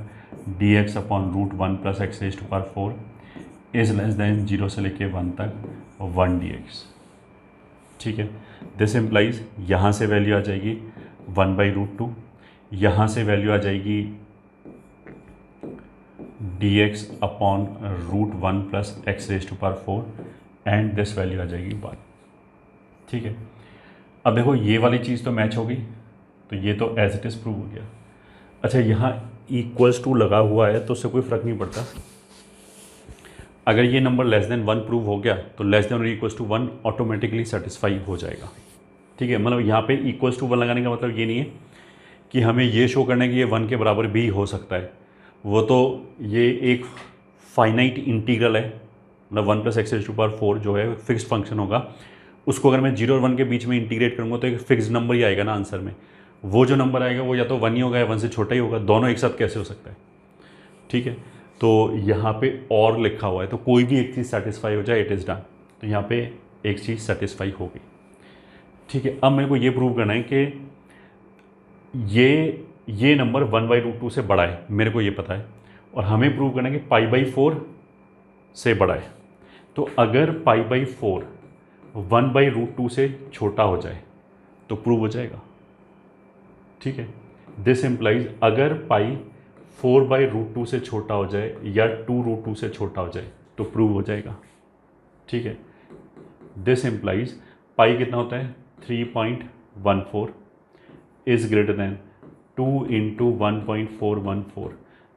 dx upon √1 plus x raise to power 4 is less than 0 से लेके 1 तक 1 dx। ठीक है, दिस इम्प्लाइज यहाँ से वैल्यू आ जाएगी 1/√2, यहाँ से वैल्यू आ जाएगी dx upon √1 plus x raise to power 4 and this value आ जाएगी 1। ठीक है, अब देखो ये वाली चीज़ तो मैच हो गई, तो ये तो एज इट इज़ प्रूव हो गया। अच्छा, यहाँ इक्वल्स टू लगा हुआ है तो उससे कोई फ़र्क नहीं पड़ता। अगर ये नंबर लेस देन 1 प्रूव हो गया तो लेस देन और इक्वल्स टू 1 ऑटोमेटिकली सेटिस्फाई हो जाएगा। ठीक है, मतलब यहाँ पे इक्वल्स टू 1 लगाने का मतलब ये नहीं है कि हमें ये शो करना है कि ये 1 के बराबर भी हो सकता है। वो तो ये एक फाइनाइट इंटीग्रल है, मतलब 1 plus x raise to power 4 जो है फिक्स्ड फंक्शन होगा, उसको अगर मैं 0 और 1 के बीच में इंटीग्रेट करूँगा तो एक फिक्स्ड नंबर ही आएगा ना आंसर में। वो जो नंबर आएगा वो या तो 1 ही होगा या 1 से छोटा ही होगा, दोनों एक साथ कैसे हो सकता है। ठीक है, तो यहाँ पे और लिखा हुआ है, तो कोई भी एक चीज़ सेटिस्फाई हो जाए इट इज़ डन। तो यहाँ पे एक चीज़ सेटिस्फाई हो गई। ठीक है, अब मेरे को ये प्रूव करना है कि ये नंबर 1/√2 से बड़ा है, मेरे को ये पता है, और हमें प्रूव करना है कि π/4 से बड़ा है। तो अगर π/4 1/√2 से छोटा हो जाए तो प्रूव हो जाएगा। ठीक है, दिस इम्प्लाइज अगर पाई 4/√2 से छोटा हो जाए या 2√2 से छोटा हो जाए तो प्रूव हो जाएगा। ठीक है, दिस इम्प्लाइज पाई कितना होता है 3.14 इज़ ग्रेटर दैन 2 × 1.414,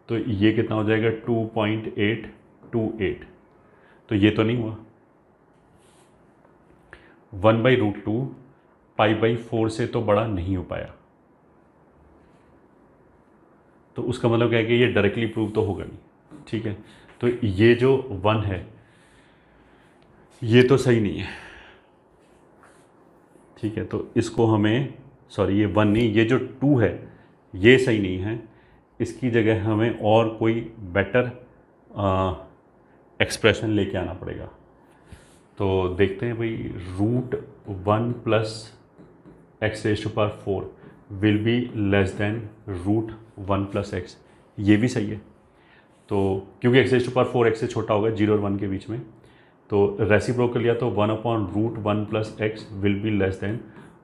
तो ये कितना हो जाएगा 2.828। तो ये तो नहीं हुआ। 1/√2 π/4 से तो बड़ा नहीं हो पाया, तो उसका मतलब क्या है कि ये डायरेक्टली प्रूव तो होगा नहीं। ठीक है, तो ये जो 1 है ये तो सही नहीं है। ठीक है, तो इसको हमें ये 1 नहीं, ये जो 2 है ये सही नहीं है, इसकी जगह हमें और कोई बेटर एक्सप्रेशन लेके आना पड़ेगा। तो देखते हैं भाई, √1 plus x raise to power 4 will be less than √1 plus x, ये भी सही है। तो क्योंकि x raise to power 4 x से छोटा होगा 0 और 1 के बीच में, तो रेसिप्रोकल लिया तो 1/√1 plus x will be less than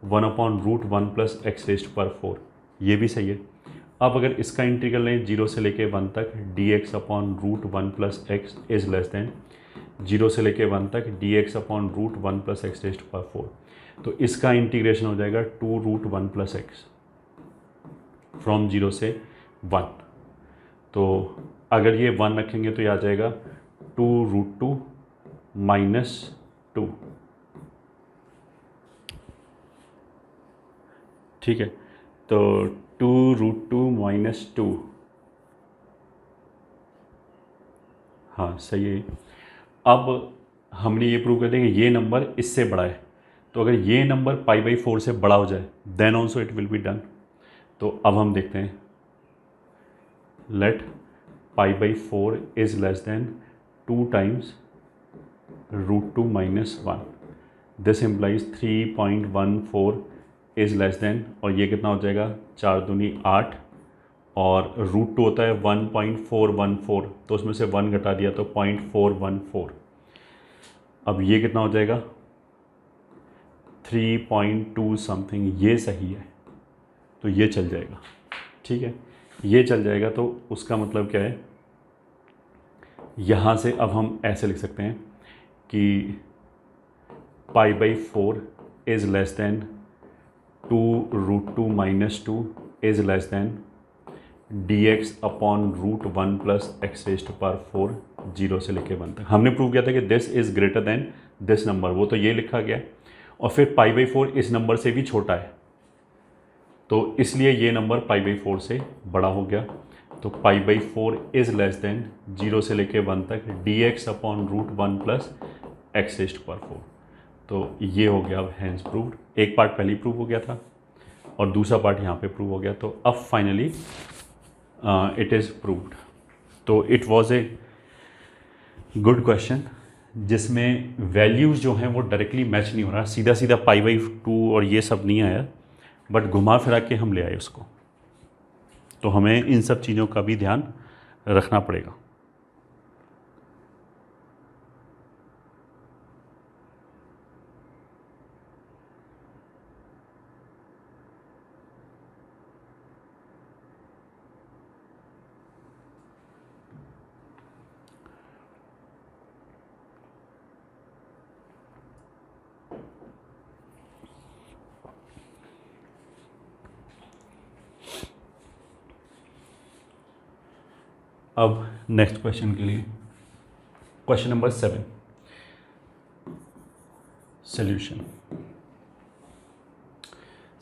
1/√1 plus x raise to power 4, ये भी सही है। अब अगर इसका इंटीग्रल लें 0 से लेके 1 तक dx upon √1 plus x is less than 0 से लेके 1 तक dx upon √1 plus x raise to power 4, तो इसका इंटीग्रेशन हो जाएगा 2√1 प्लस एक्स फ्रॉम 0 से 1। तो अगर ये 1 रखेंगे तो ये आ जाएगा 2√2 माइनस 2। ठीक है, तो 2√2 माइनस 2, हाँ सही है। अब हमने ये प्रूव कर दिया कि ये नंबर इससे बड़ा है, तो अगर ये नंबर π/4 से बड़ा हो जाए then also it will be done. तो अब हम देखते हैं, let π/4 is less than 2 times √2 minus 1, this implies 3.14 is less than, और ये कितना हो जाएगा 4 दूनी 8, और √2 होता है 1.414, तो उसमें से 1 घटा दिया तो 0.414। अब ये कितना हो जाएगा 3.2 समथिंग, ये सही है, तो ये चल जाएगा। ठीक है, ये चल जाएगा, तो उसका मतलब क्या है, यहाँ से अब हम ऐसे लिख सकते हैं कि π/4 is less than 2√2 minus 2 is less than dx upon √1 plus x raise to power 4 0 से लेके 1 तक। हमने प्रूव किया था कि this is greater then this number, वो तो ये लिखा गया, और फिर π/4 इस नंबर से भी छोटा है, तो इसलिए ये नंबर π/4 से बड़ा हो गया। तो π/4 इज़ लेस देन 0 से लेके 1 तक dx upon √1 plus x raise to power 4। तो ये हो गया अब हैंस प्रूव्ड। एक पार्ट पहले ही प्रूव हो गया था और दूसरा पार्ट यहाँ पे प्रूव हो गया। तो अब फाइनली इट इज़ प्रूव्ड। तो it was a good question जिसमें वैल्यूज़ जो हैं वो डायरेक्टली मैच नहीं हो रहा, सीधा सीधा π/2 और ये सब नहीं आया, बट घुमा फिरा के हम ले आए उसको। तो हमें इन सब चीज़ों का भी ध्यान रखना पड़ेगा। अब नेक्स्ट क्वेश्चन के लिए, क्वेश्चन नंबर 7, सॉल्यूशन।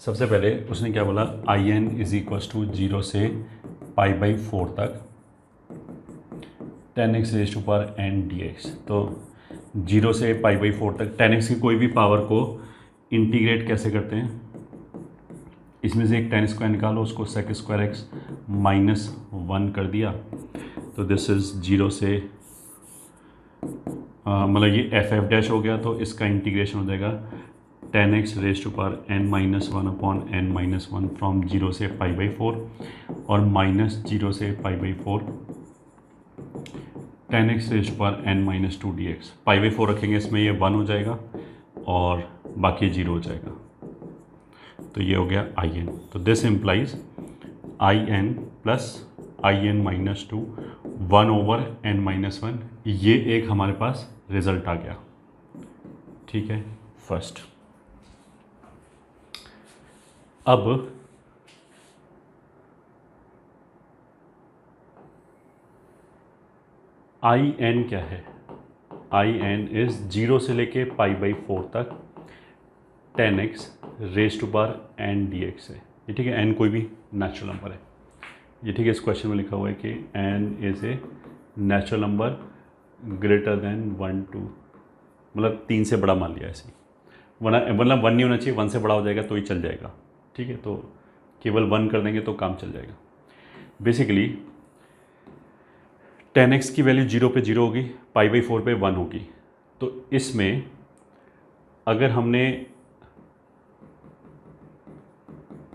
सबसे पहले उसने क्या बोला, IN = 0 से π/4 तक tan x raise to power n dx। तो 0 से π/4 तक tan x की कोई भी पावर को इंटीग्रेट कैसे करते हैं, इसमें से एक tan स्क्वायर निकालो, उसको sec² x -1 कर दिया, तो दिस इज़ 0 से मतलब ये f(f) हो गया, तो इसका इंटीग्रेशन हो जाएगा tan x raise to power n-1/n-1 from 0 से π/4 और -0 से π/4 tan x raise to power n-2 dx। π/4 रखेंगे इसमें, ये 1 हो जाएगा और बाकी 0 हो जाएगा, तो ये हो गया IN। तो this implies IN plus IN-2 1/n-1, ये एक हमारे पास रिजल्ट आ गया। ठीक है, फर्स्ट। अब IN क्या है, IN इज 0 से लेके π/4 तक tan x raise to power n dx है। ये ठीक है, n कोई भी नेचुरल नंबर है, ये ठीक है। इस क्वेश्चन में लिखा हुआ है कि n is a natural number greater than 1 2, मतलब 3 से बड़ा मान लिया ऐसे, वरना मतलब 1 नहीं होना चाहिए, 1 से बड़ा हो जाएगा तो ही चल जाएगा। ठीक है, तो केवल 1 कर देंगे तो काम चल जाएगा। बेसिकली tan x की वैल्यू 0 पे 0 होगी, π/4 पे 1 होगी। तो इसमें अगर हमने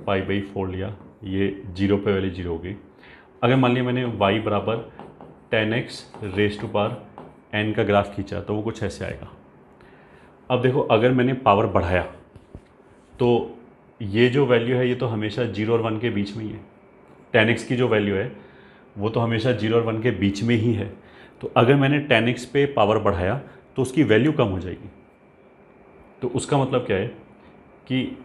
π/4 लिया, ये 0 पे वैल्यू 0 होगी। अगर मान लिया मैंने y बराबर tan x raise to power n का ग्राफ खींचा, तो वो कुछ ऐसे आएगा। अब देखो, अगर मैंने पावर बढ़ाया तो ये जो वैल्यू है ये तो हमेशा 0 और 1 के बीच में ही है। tan x की जो वैल्यू है वो तो हमेशा 0 और 1 के बीच में ही है। तो अगर मैंने tan x पे पावर बढ़ाया तो उसकी वैल्यू कम हो जाएगी। तो उसका मतलब क्या है कि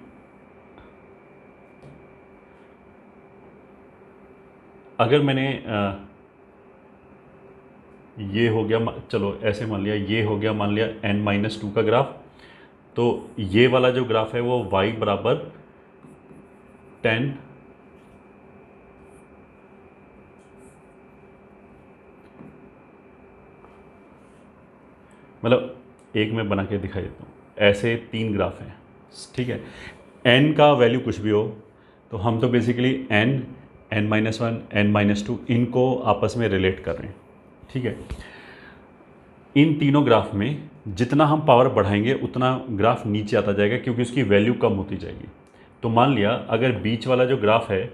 अगर मैंने ये हो गया, चलो ऐसे मान लिया, ये हो गया मान लिया n-2 का ग्राफ, तो ये वाला जो ग्राफ है वो y बराबर 10 मतलब एक मैं बना के दिखाई देता हूँ, ऐसे 3 ग्राफ हैं। ठीक है, n का वैल्यू कुछ भी हो तो हम तो बेसिकली n, n-1, n-2 इनको आपस में रिलेट कर रहे हैं। ठीक है, इन तीनों ग्राफ में जितना हम पावर बढ़ाएंगे उतना ग्राफ नीचे आता जाएगा, क्योंकि उसकी वैल्यू कम होती जाएगी। तो मान लिया अगर बीच वाला जो ग्राफ है,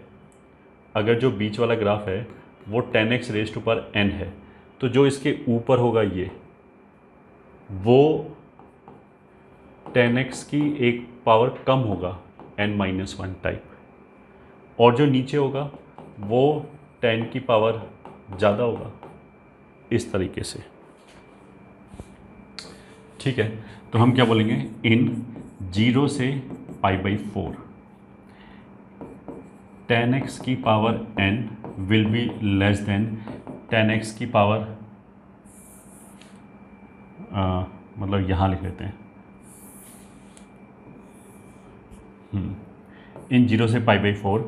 अगर जो बीच वाला ग्राफ है वो tan x raise to power n है, तो जो इसके ऊपर होगा ये, वो tan x की एक पावर कम होगा n-1 टाइप, और जो नीचे होगा वो tan की पावर ज़्यादा होगा, इस तरीके से। ठीक है, तो हम क्या बोलेंगे, इन 0 से π/4 tan x की power n will be less than tan x की पावर, मतलब यहाँ लिख लेते हैं, इन 0 से π/4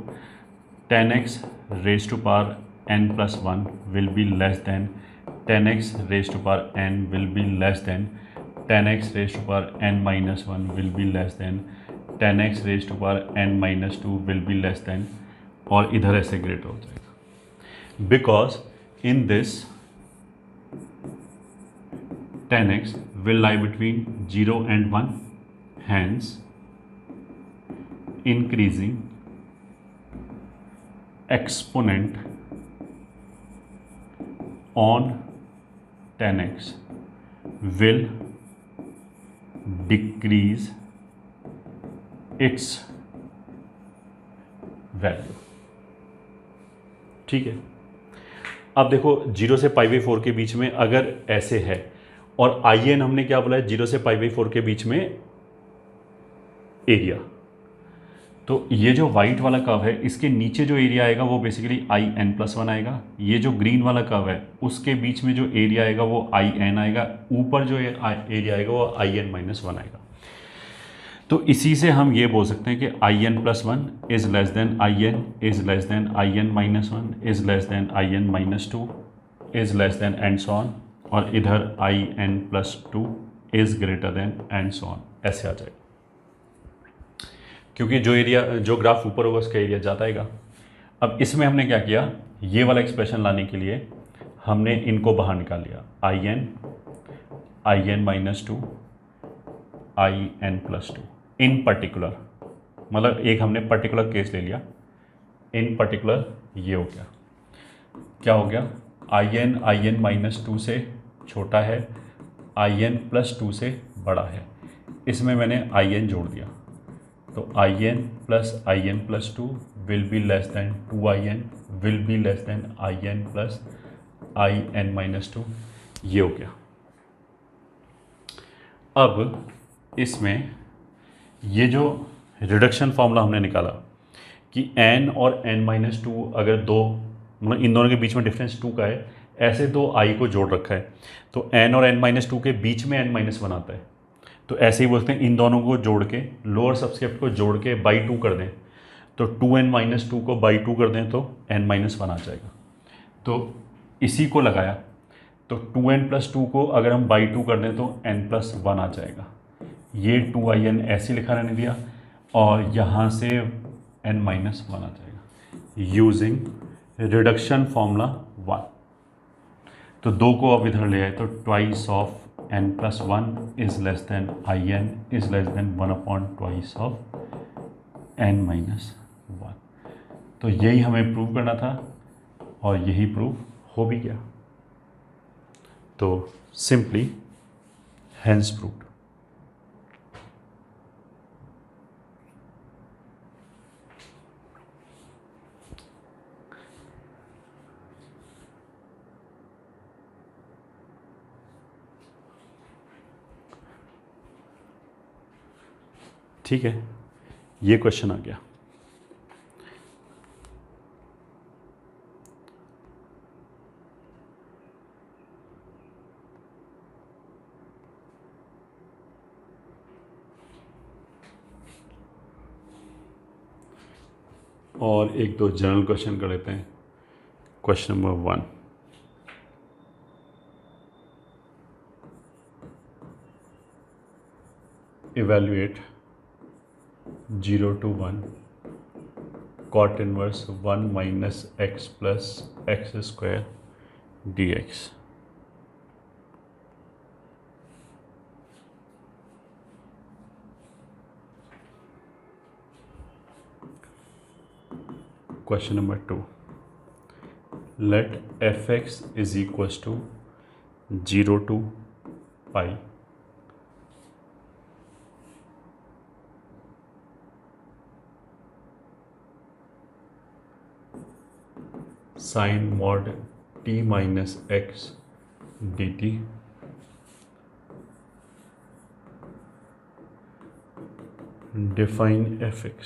tan x raise to power n+1 will be less than tan x raise to power n will be less than tan x raise to power n-1 will be less than tan x raise to power n-2 will be less than, और इधर ऐसे greater हो जाएगा। because in this tan x will lie between 0 and 1, hence increasing exponent on tan x will decrease its value. ठीक है, अब देखो 0 से π/4 के बीच में अगर ऐसे है, और आई एन हमने क्या बोला है, 0 से π/4 के बीच में एरिया, तो ये जो वाइट वाला कर्व है इसके नीचे जो एरिया आएगा वो बेसिकली IN+1 आएगा। ये जो ग्रीन वाला कर्व है उसके बीच में जो एरिया आएगा वो IN आएगा, ऊपर जो एरिया आएगा वो IN-1 आएगा। तो इसी से हम ये बोल सकते हैं कि IN+1 is less then IN is less then IN-1 is less then IN-2 is less then and so on, और इधर IN+2 is greater then and so on, ऐसे आ जाएगा। क्योंकि जो ग्राफ ऊपर होगा उसका एरिया ज़्यादा आएगा। अब इसमें हमने क्या किया, ये वाला एक्सप्रेशन लाने के लिए हमने इनको बाहर निकाल लिया, IN-2 IN+2 इन पर्टिकुलर, मतलब एक हमने पर्टिकुलर केस ले लिया, इन पर्टिकुलर ये हो गया, क्या हो गया, IN-2 से छोटा है, IN+2 से बड़ा है, इसमें मैंने IN जोड़ दिया, तो IN+IN+2 will be less then 2IN will be less then IN+IN-2, ये हो गया। अब इसमें ये जो रिडक्शन फॉर्मूला हमने निकाला कि n और n-2 अगर दो, मतलब इन दोनों के बीच में डिफरेंस 2 का है, ऐसे दो i को जोड़ रखा है, तो n और n-2 के बीच में n-1 आता है, तो ऐसे ही बोलते हैं इन दोनों को जोड़ के, लोअर सबस्क्रिप्ट को जोड़ के बाई 2 कर दें, तो 2n-2 को बाई 2 कर दें तो n-1 आ जाएगा। तो इसी को लगाया, तो 2n+2 को अगर हम बाई 2 कर दें तो n+1 आ जाएगा। ये 2IN ऐसे लिखा रहने दिया, और यहाँ से n-1 आ जाएगा यूजिंग रिडक्शन फॉर्मूला 1। तो 2 को अब इधर ले आए, तो twice of n+1 is less then IN is less then 1/2 of n-1। तो यही हमें प्रूव करना था, और यही प्रूव हो भी गया। तो सिंपली हेंस प्रूव्ड। ठीक है, ये क्वेश्चन आ गया। और एक दो जनरल क्वेश्चन कर लेते हैं। Question number 1, evaluate 0 to 1 cot inverse 1 minus x plus x square dx। Question number 2, let fx is equals to 0 to pi sin mod t minus x dt define fx।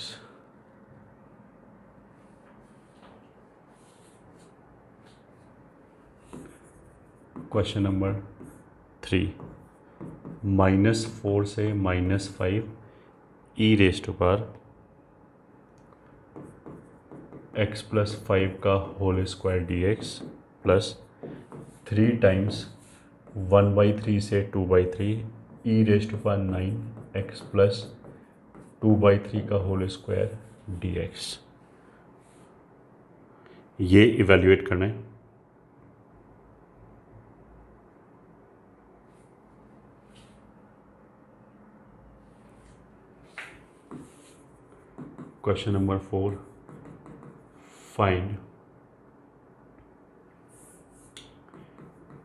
Question number 3, -4 से -5 e raise to power x plus 5 का whole square dx plus 3 times 1/3 से 2/3 e raise to power 9 x plus 2/3 का whole square dx। ये evaluate करना है। Question number 4, find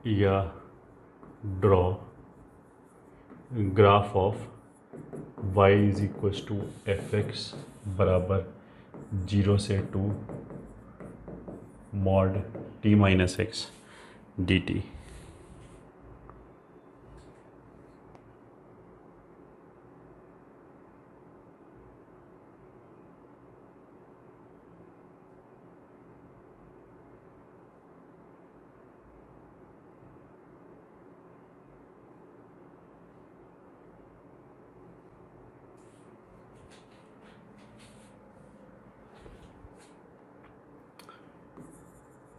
या draw graph of y is equals to fx बराबर 0 से 2 mod t minus x dt।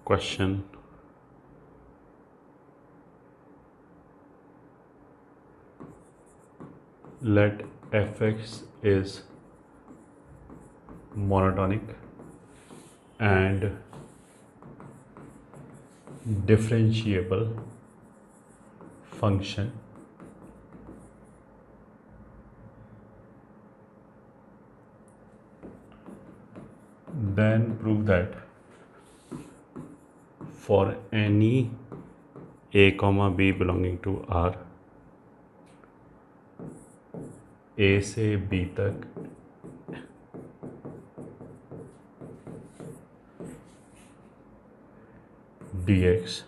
Question: let fx is monotonic and differentiable function then prove that for any a comma b belonging to R, a से b तक dx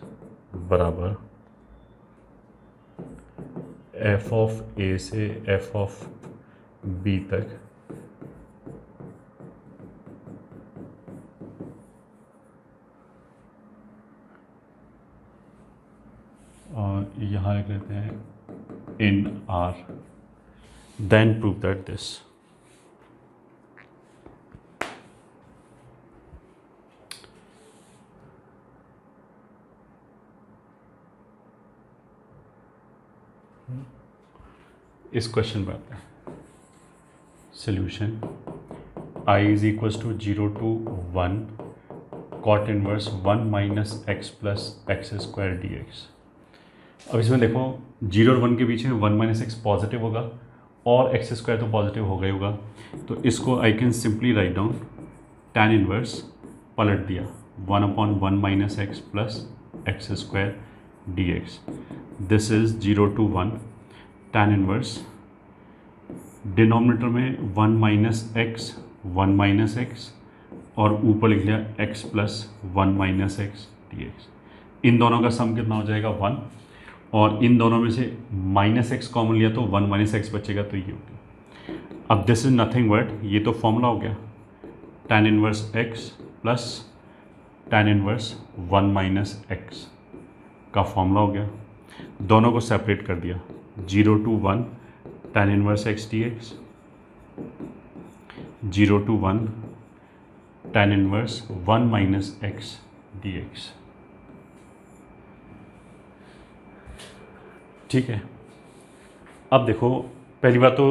बराबर f of a से f of b तक और यहाँ लिख लेते हैं in R, then prove that this इस क्वेश्चन पर आता है solution I is equals to 0 to 1 cot inverse 1 minus x plus x square d x. अब इसमें देखो 0 और 1 के बीच में 1 माइनस एक्स पॉजिटिव होगा और एक्स स्क्वायर तो पॉजिटिव होगा ही होगा, तो इसको I can simply write down tan inverse पलट दिया 1/1 minus x plus x square d x. This is 0 to 1 tan inverse denominator में 1 माइनस एक्स 1 माइनस एक्स और ऊपर लिख लिया x plus 1 minus x d x. इन दोनों का सम कितना हो जाएगा 1 और इन दोनों में से माइनस एक्स कॉमन लिया तो 1 माइनस एक्स बचेगा, तो ये हो गया। अब दिस इज नथिंग बट ये तो फॉर्मूला हो गया tan inverse x plus tan inverse 1 minus x का फॉर्मूला हो गया। दोनों को सेपरेट कर दिया 0 to 1 tan inverse x d x, 0 to 1 tan inverse 1 minus x d x. ठीक है, अब देखो पहली बात तो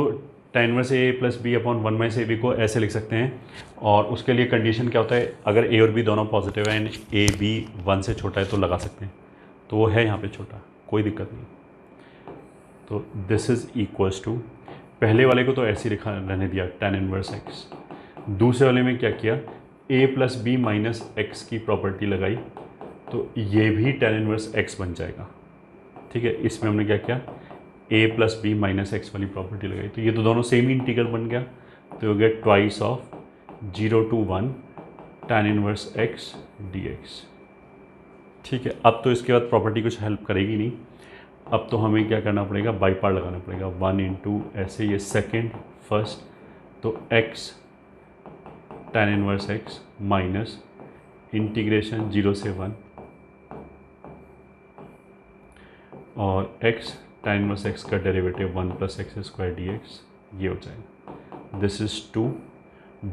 tan inverse a plus b upon 1 minus a b को ऐसे लिख सकते हैं, और उसके लिए कंडीशन क्या होता है, अगर ए और बी दोनों पॉजिटिव है एंड ए बी 1 से छोटा है तो लगा सकते हैं, तो वो है यहाँ पे छोटा, कोई दिक्कत नहीं। तो दिस इज इक्वल्स टू, पहले वाले को तो ऐसे लिखा रहने दिया tan इनवर्स एक्स, दूसरे वाले में क्या किया ए प्लस बी माइनस एक्स की प्रॉपर्टी लगाई, तो ये भी tan इनवर्स एक्स बन जाएगा। ठीक है, इसमें हमने क्या किया a plus b minus x वाली प्रॉपर्टी लगाई, तो ये तो दोनों सेम ही इंटीग्रल बन गया, तो हो गया twice of 0 to 1 tan inverse x d x. ठीक है, अब तो इसके बाद प्रॉपर्टी कुछ हेल्प करेगी नहीं, अब तो हमें क्या करना पड़ेगा, बाई पार्ट लगाना पड़ेगा 1 into ऐसे ये सेकेंड फर्स्ट, तो x tan inverse x minus integration 0 से 1 और x tan इनवर्स एक्स का derivative 1 plus x square d x, ये हो जाएगा। दिस इज 2,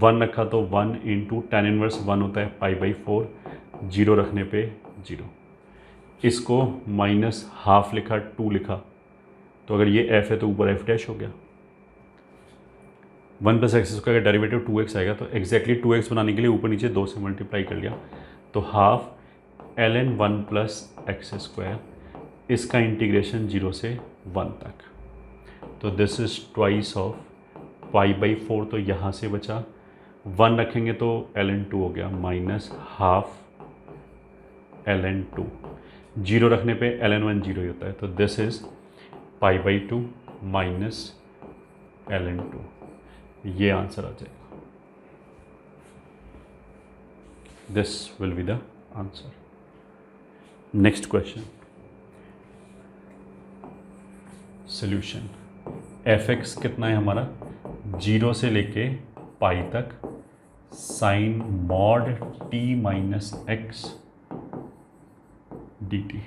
1 रखा तो 1 इंटू tan इनवर्स 1 होता है π/4, 0 रखने पे 0, इसको माइनस हाफ लिखा 2 लिखा, तो अगर ये f है तो ऊपर f डैश हो गया, 1 प्लस एक्स स्क्वायर का डेरिवेटिव 2x आएगा, तो एग्जैक्टली 2x बनाने के लिए ऊपर नीचे 2 से मल्टीप्लाई कर लिया, तो half ln 1 plus x square, इसका इंटीग्रेशन 0 से 1 तक। तो दिस इज़ ट्वाइस ऑफ π/4, तो यहाँ से बचा 1 रखेंगे तो ln 2 हो गया माइनस हाफ ln 2, 0 रखने पे ln 1 0 ही होता है, तो दिस इज़ π/2 माइनस ln 2, ये आंसर आ जाएगा। This will be the answer. Next question, solution. fx कितना है हमारा, 0 से लेके पाई तक sine mod t minus x dt।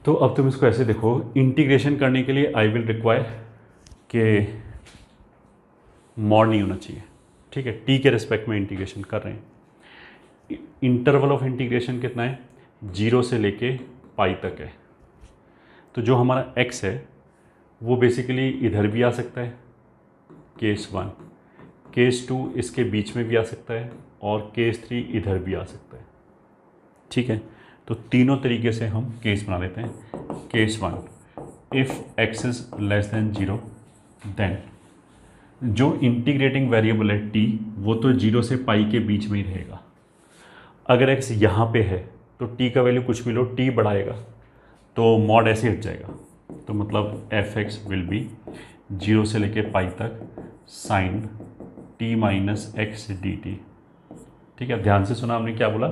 तो अब तुम इसको ऐसे देखो, इंटीग्रेशन करने के लिए आई विल रिक्वायर कि मॉड नहीं होना चाहिए, ठीक है, t के रिस्पेक्ट में इंटीग्रेशन कर रहे हैं। इंटरवल ऑफ इंटीग्रेशन कितना है, 0 से लेके पाई तक है। तो जो हमारा x है वो बेसिकली इधर भी आ सकता है, केस 1, केस 2 इसके बीच में भी आ सकता है, और केस 3 इधर भी आ सकता है, ठीक है। तो तीनों तरीके से हम केस बना लेते हैं। Case 1, if x is less than 0 then जो इंटीग्रेटिंग वेरिएबल है t, वो तो 0 से पाई के बीच में ही रहेगा। अगर x यहाँ पे है तो t का वैल्यू कुछ भी लो, t बढ़ाएगा तो मॉड ऐसे हट जाएगा। तो मतलब fx विल बी 0 से लेके पाई तक sine t minus x dt, ठीक है। ध्यान से सुना हमने क्या बोला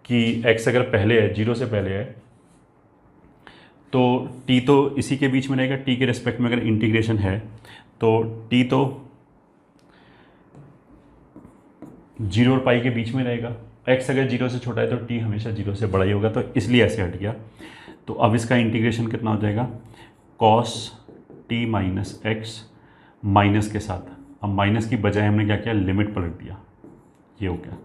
कि x अगर पहले है, 0 से पहले है, तो t तो इसी के बीच में रहेगा। t के रिस्पेक्ट में अगर इंटीग्रेशन है तो t तो 0 और पाई के बीच में रहेगा। x अगर 0 से छोटा है तो t हमेशा 0 से बड़ा ही होगा, तो इसलिए ऐसे हट गया। तो अब इसका इंटीग्रेशन कितना हो जाएगा, cos t minus x minus के साथ, अब माइनस की बजाय हमने क्या किया, लिमिट पलट दिया, ये हो गया।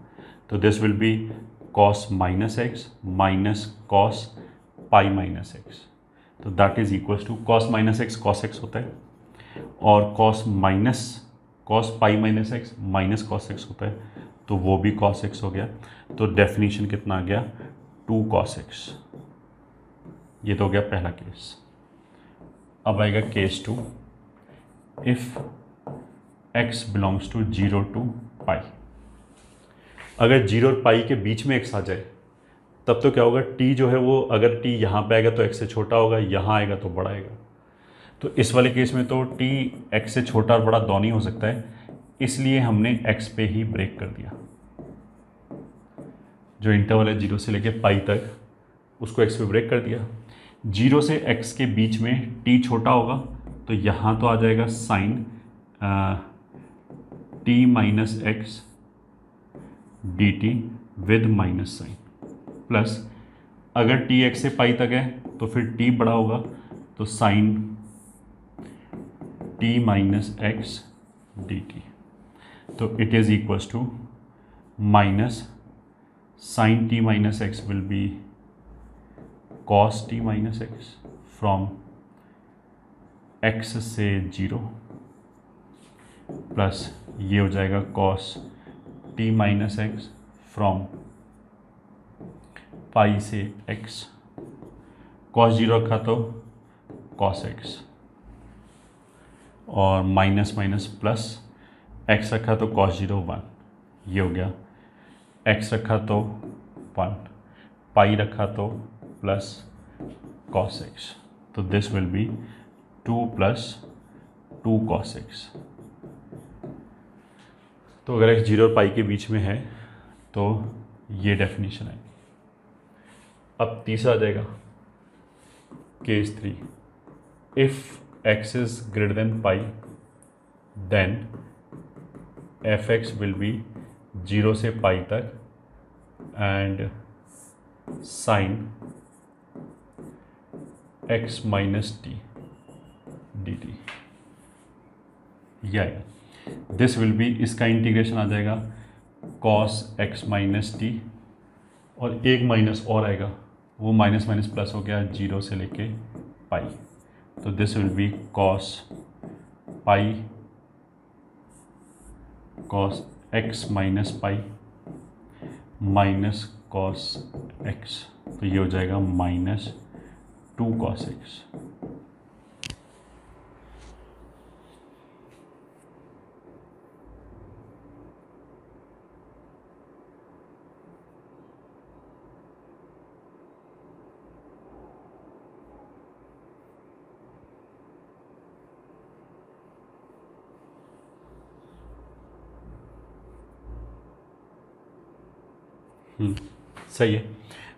तो this will be cos minus x minus cos pi minus x, तो that is equals to cos minus x cos x होता है, और cos pi minus x minus cos x होता है, तो वो भी cos एक्स हो गया। तो डेफिनेशन कितना आ गया, 2 cos एक्स। ये तो हो गया पहला केस। अब आएगा case 2, if x belongs to 0 to pi. अगर 0 और पाई के बीच में x आ जाए तब तो क्या होगा, t जो है वो अगर t यहाँ पे आएगा तो x से छोटा होगा, यहाँ आएगा तो बड़ा आएगा। तो इस वाले केस में तो t x से छोटा और बड़ा दोनों ही हो सकता है, इसलिए हमने x पे ही ब्रेक कर दिया। जो इंटरवल है 0 से लेके पाई तक, उसको x पे ब्रेक कर दिया। 0 से x के बीच में t छोटा होगा तो यहाँ तो आ जाएगा sine t minus x d t with minus sine, plus अगर t x से पाई तक है तो फिर t बड़ा होगा, तो sine t minus x d t. तो it is equals to minus sine t minus x will be cos t minus x from x से 0, प्लस ये हो जाएगा cos t minus x from pi से x, cos 0 रखा तो cos x, और minus minus plus x रखा तो cos 0 1, ये हो गया। x रखा तो 1, पाई रखा तो प्लस cos x, तो this will B 2 plus 2 cos x। तो अगर x 0 और पाई के बीच में है तो ये डेफिनेशन है। अब तीसरा आ जाएगा case 3, if x is greater than pi then fx will be 0 से पाई तक and sine x minus t d t, यह आएगा। दिस विल बी, इसका इंटीग्रेशन आ जाएगा cos x माइनस टी, और एक माइनस और आएगा, वो माइनस माइनस प्लस हो गया 0 से लेके पाई, तो this will be cos pi cos x minus pi minus cos x, तो ये हो जाएगा माइनस 2 कॉस एक्स। सही है।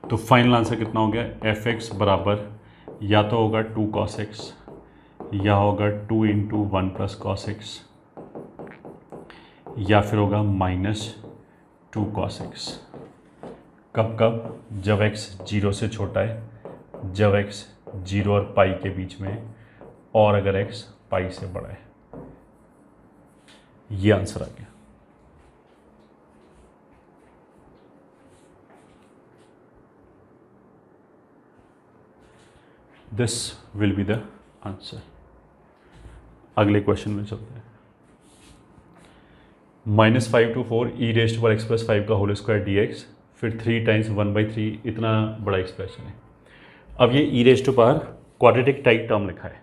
तो फाइनल आंसर कितना हो गया, एफ एक्स बराबर या तो होगा 2 कॉस एक्स या होगा 2 इंटू 1 प्लस कॉस एक्स या फिर होगा माइनस 2 कॉस एक्स। कब कब, जब x 0 से छोटा है, जब x 0 और पाई के बीच में है, और अगर x पाई से बड़ा है। ये आंसर आ गया। This will be the answer. अगले क्वेश्चन में चलते हैं। -5 to 4 e raise to power x plus 5 का होल स्क्वायर dx, फिर 3 टाइम्स 1/3, इतना बड़ा एक्सप्रेशन है। अब ये e raise to power quadratic type term लिखा है।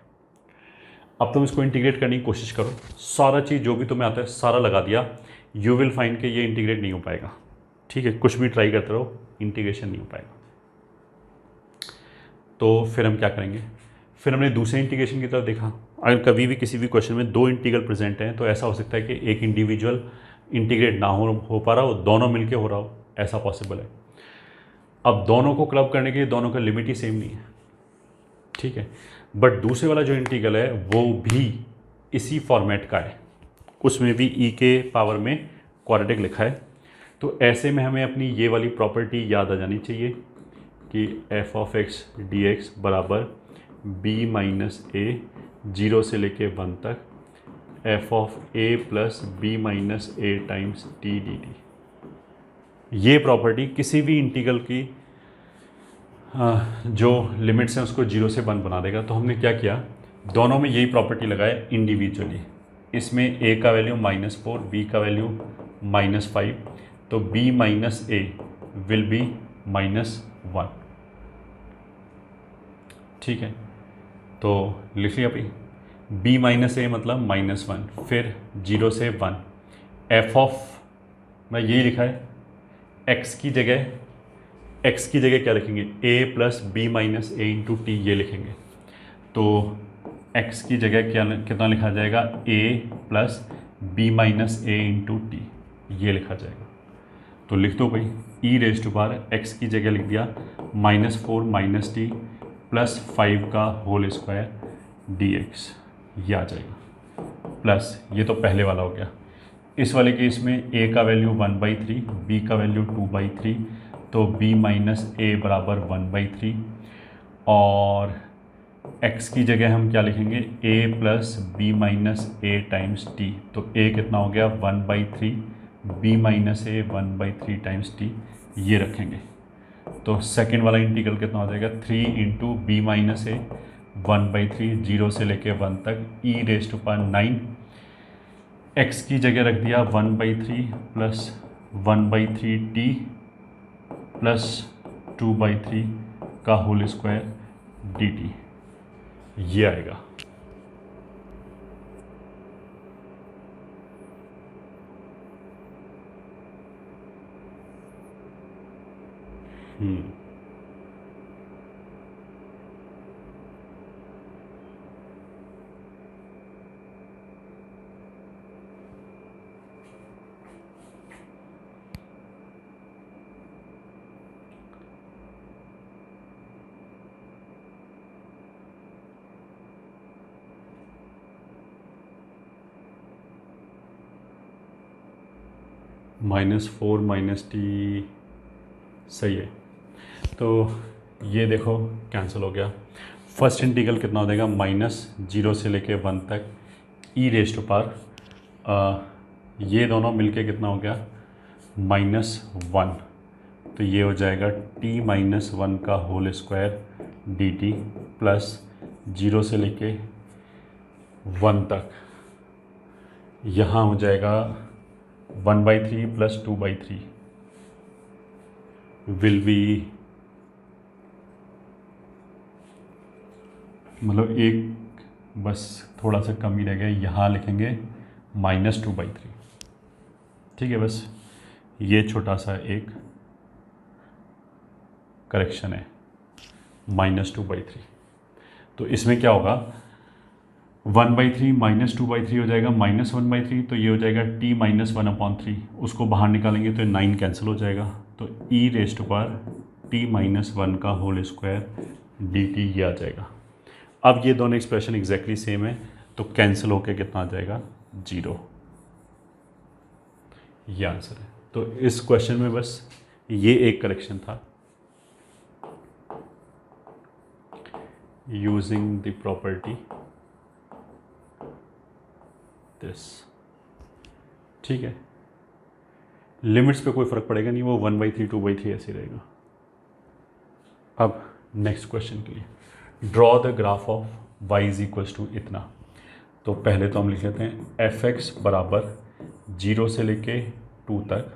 अब तुम इसको इंटीग्रेट करने की कोशिश करो, सारा चीज़ जो भी तुम्हें आता है सारा लगा दिया, यू विल फाइंड कि ये इंटीग्रेट नहीं हो पाएगा। ठीक है, कुछ भी ट्राई करते रहो, इंटीग्रेशन नहीं हो पाएगा। तो फिर हम क्या करेंगे, फिर हमने दूसरे इंटीग्रेशन की तरफ देखा। अगर कभी भी किसी भी क्वेश्चन में 2 इंटीग्रल प्रेजेंट हैं तो ऐसा हो सकता है कि एक इंडिविजुअल इंटीग्रेट ना हो पा रहा हो, दोनों मिलके हो रहा हो, ऐसा पॉसिबल है। अब दोनों को क्लब करने के लिए दोनों का लिमिट ही सेम नहीं है, ठीक है। बट दूसरे वाला जो इंटीग्रल है वो भी इसी फॉर्मेट का है, उसमें भी ई के पावर में क्वाड्रेटिक लिखा है। तो ऐसे में हमें अपनी ये वाली प्रॉपर्टी याद आ जानी चाहिए कि f of x d x बराबर बी माइनस ए, 0 से लेके 1 तक, f of a plus b minus a times t d t. ये प्रॉपर्टी किसी भी इंटीग्रल की जो लिमिट्स हैं उसको 0 से 1 बना देगा। तो हमने क्या किया, दोनों में यही प्रॉपर्टी लगाए इंडिविजुअली। इसमें ए का वैल्यू -4, बी का वैल्यू -5, तो b minus a will be -1। ठीक है, तो लिख लिया भाई, b माइनस ए मतलब -1, फिर 0 से 1, एफ ऑफ, मैं यही लिखा है, x की जगह क्या लिखेंगे, a plus b minus a into t, ये लिखेंगे। तो x की जगह कितना लिखा जाएगा, a plus b minus a into t, ये लिखा जाएगा। तो लिख दो भाई, e raise to power x की जगह लिख दिया -4 माइनस टी प्लस 5 का होल स्क्वायर dx, ये आ जाएगा। प्लस ये तो पहले वाला हो गया। इस वाले केस में a का वैल्यू 1/3, b का वैल्यू 2/3, तो b माइनस ए बराबर 1/3, और x की जगह हम क्या लिखेंगे, a plus b minus a times t, तो a कितना हो गया 1/3, b minus a 1/3 times t, ये रखेंगे। तो सेकेंड वाला इंटीग्रल कितना हो जाएगा, 3 इंटू बी माइनस ए 1/3, 0 से लेके 1 तक, e raise to power 9, x की जगह रख दिया 1/3 प्लस 1/3 टी प्लस 2/3 का होल स्क्वायर डी टी, ये आएगा। -4 माइनस टी, सही है। तो ये देखो कैंसिल हो गया। फर्स्ट इंटीग्रल कितना हो जाएगा, -0 से लेके 1 तक, ई रेज़ टू पावर, ये दोनों मिलके कितना हो गया, -1, तो ये हो जाएगा t-1 का whole square d t plus 0 से लेके 1 तक, यहाँ हो जाएगा 1/3 प्लस 2/3, विल बी, मतलब एक बस थोड़ा सा कम ही रह गया, यहाँ लिखेंगे -2/3। ठीक है, बस ये छोटा सा एक करेक्शन है, -2/3। तो इसमें क्या होगा, 1/3 -2/3 हो जाएगा -1/3, तो ये हो जाएगा t - 1/3। उसको बाहर निकालेंगे तो 9 कैंसिल हो जाएगा, तो e⁻t-1² dt ये आ जाएगा। अब ये दोनों एक्सप्रेशन एग्जैक्टली सेम है, तो कैंसिल होके कितना आ जाएगा, 0। ये आंसर है। तो इस क्वेश्चन में बस ये एक करेक्शन था, यूजिंग द प्रॉपर्टी दिस। ठीक है, लिमिट्स पे कोई फर्क पड़ेगा नहीं, वो 1/3 2/3 ऐसे रहेगा। अब नेक्स्ट क्वेश्चन के लिए, draw the graph of y = इतना। तो पहले तो हम लिख लेते हैं f(x) बराबर 0 से लेके 2 तक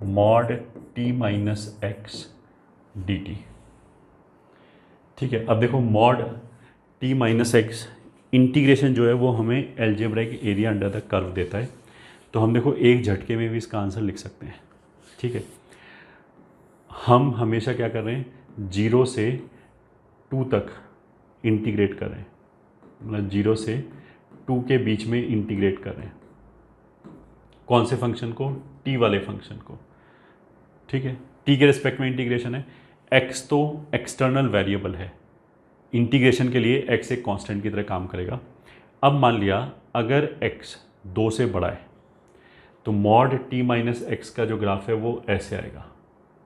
mod t - x dt। ठीक है, अब देखो mod t - x इंटीग्रेशन जो है वो हमें algebraic area under the curve देता है, तो हम देखो एक झटके में भी इसका आंसर लिख सकते हैं। ठीक है, हम हमेशा क्या कर रहे हैं, 0 से 2 तक इंटीग्रेट कर रहे हैं, मतलब 0 से 2 के बीच में इंटीग्रेट कर रहे हैं। कौन से फंक्शन को, t वाले फंक्शन को। ठीक है, t के रिस्पेक्ट में इंटीग्रेशन है, x तो एक्सटर्नल वेरिएबल है, इंटीग्रेशन के लिए x एक कांस्टेंट की तरह काम करेगा। अब मान लिया अगर x 2 से बड़ा है, तो mod t - x का जो ग्राफ है वो ऐसे आएगा।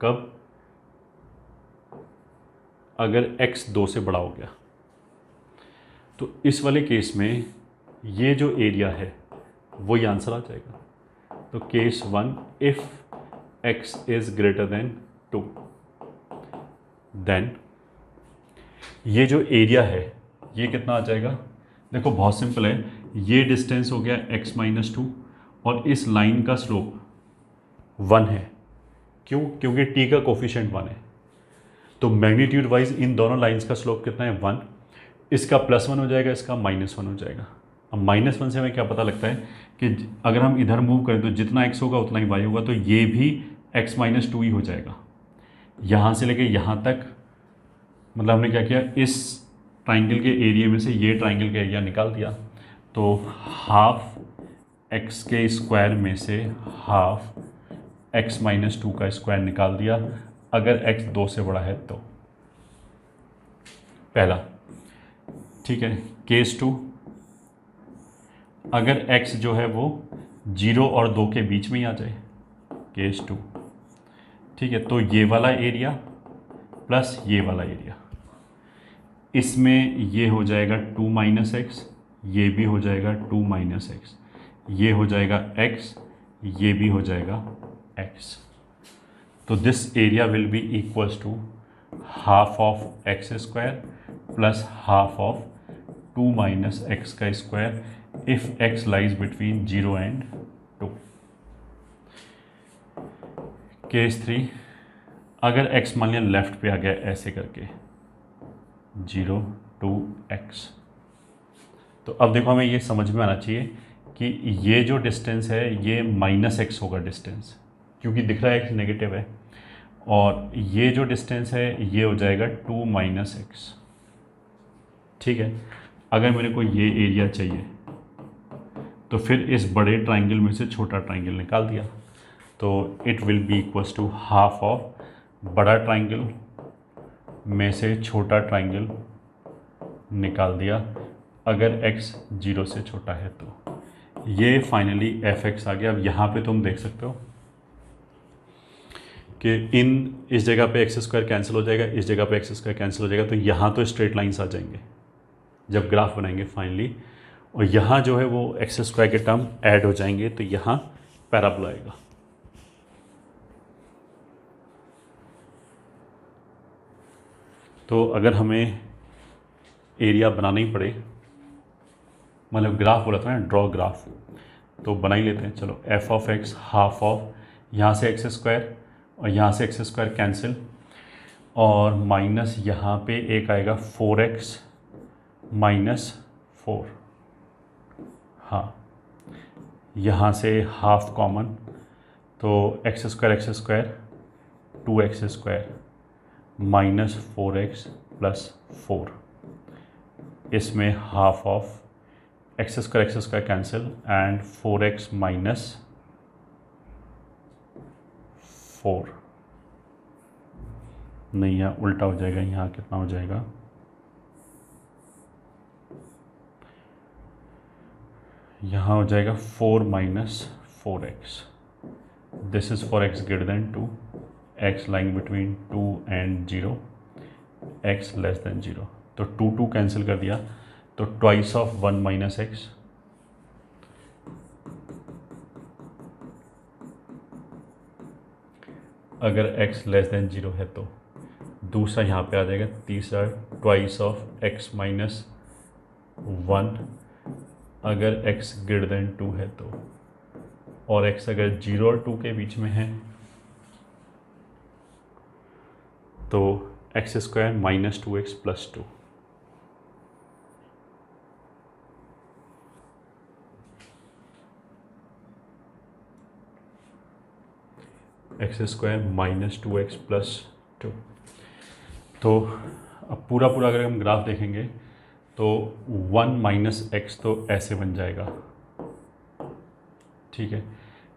कब, अगर x 2 से बड़ा हो गया। तो इस वाले केस में ये जो एरिया है वो ये आंसर आ जाएगा। तो case 1, if x is greater than 2, then ये जो एरिया है ये कितना आ जाएगा। देखो बहुत सिंपल है, ये डिस्टेंस हो गया x - 2 और इस लाइन का स्लोप 1 है। क्यों, क्योंकि t का कोफिशिएंट 1 है, तो मैग्नीट्यूड वाइज इन दोनों लाइंस का स्लोप कितना है, 1। इसका +1 हो जाएगा, इसका -1 हो जाएगा। अब -1 से हमें क्या पता लगता है कि अगर हम इधर मूव करें तो जितना x होगा उतना ही y होगा, तो ये भी x - 2 ही हो जाएगा। यहाँ से लेके यहाँ तक, मतलब हमने क्या किया, इस ट्राइंगल के एरिया में से ये ट्राइंगल का एरिया निकाल दिया, तो हाफ x के स्क्वायर में से हाफ x - 2 का स्क्वायर निकाल दिया, अगर x 2 से बड़ा है तो। पहला, ठीक है। केस 2, अगर x जो है वो 0 और 2 के बीच में ही आ जाए, केस 2, ठीक है, तो ये वाला एरिया प्लस ये वाला एरिया, इसमें ये हो जाएगा 2 - x, ये भी हो जाएगा 2 - x, ये हो जाएगा x, ये भी हो जाएगा x। तो this area will be equals to half of x square plus half of 2 - x का square if x lies between 0 and 2। Case 3, अगर x मान लिया लेफ्ट पे आ गया ऐसे करके 0 to x, तो अब देखो हमें ये समझ में आना चाहिए कि ये जो डिस्टेंस है ये -x होगा डिस्टेंस, क्योंकि दिख रहा है x नेगेटिव है, और ये जो डिस्टेंस है ये हो जाएगा 2 - x। ठीक है, अगर मेरे को ये एरिया चाहिए तो फिर इस बड़े ट्राइंगल में से छोटा ट्राइंगल निकाल दिया, तो it will be equals to half of बड़ा ट्राइंगल में से छोटा ट्राइंगल निकाल दिया, अगर x 0 से छोटा है तो। ये फाइनली f(x) आ गया। अब यहाँ पे तुम देख सकते हो कि इस जगह पे x² कैंसिल हो जाएगा, इस जगह पे x² कैंसिल हो जाएगा, तो यहाँ तो स्ट्रेट लाइन्स आ जाएंगे जब ग्राफ बनाएंगे फाइनली, और यहाँ जो है वो x² के टर्म ऐड हो जाएंगे, तो यहाँ पैराबोला आएगा। तो अगर हमें एरिया बनाना ही पड़े, मतलब ग्राफ बोला था ना, ड्रॉ ग्राफ, तो बना ही लेते हैं। चलो f(x) हाफ ऑफ यहाँ से x² और यहाँ से एक्स स्क्वायर कैंसिल, और माइनस यहाँ पे एक आएगा 4x माइनस 4। हाँ, यहाँ से हाफ कॉमन, तो x square 2x² minus 4x plus 4, इसमें half of x square cancel and 4x minus 4, नहीं यहाँ उल्टा हो जाएगा, यहाँ कितना हो जाएगा, यहाँ हो जाएगा 4 minus 4x। This is for x greater than 2, x lying between 2 and 0, x less than 0। तो 2 कैंसिल कर दिया, तो ट्वाइस ऑफ 1 माइनस एक्स, अगर x लेस देन 0 है तो दूसरा यहाँ पे आ जाएगा, तीसरा ट्वाइस ऑफ x माइनस 1 अगर x ग्रेटर देन 2 है तो, और x अगर 0 और 2 के बीच में है तो x square minus 2x plus 2। X square minus 2x plus 2। तो अब पूरा अगर हम ग्राफ देखेंगे तो 1 माइनस एक्स तो ऐसे बन जाएगा, ठीक है।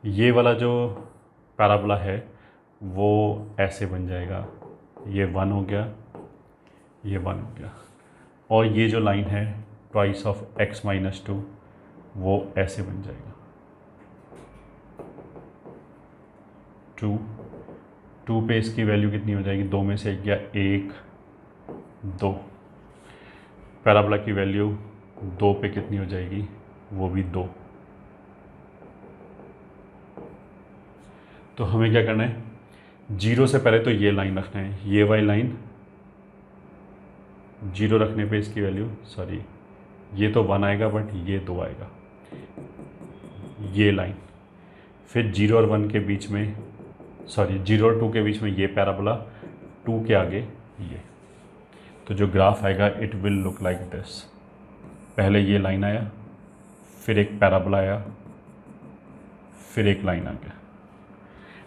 ये वाला जो पैराबोला है वो ऐसे बन जाएगा, ये 1 हो गया, ये 1 हो गया, और ये जो लाइन है ट्वाइस ऑफ x माइनस 2 वो ऐसे बन जाएगा, 2 पे इसकी वैल्यू कितनी हो जाएगी, 2 में से एक गया 1 2, पैराबोला की वैल्यू 2 पे कितनी हो जाएगी, वो भी 2। तो हमें क्या करना है, 0 से पहले तो ये लाइन रखना है, ये वाली लाइन 0 रखने पे इसकी वैल्यू, सॉरी ये तो 1 आएगा बट ये 2 आएगा, ये लाइन, फिर 0 और 1 के बीच में, सॉरी 0 और 2 के बीच में ये पैराबोला, 2 के आगे ये, तो जो ग्राफ आएगा it will look like this. पहले ये लाइन आया, फिर एक पैराबोला आया, फिर एक लाइन आ गया।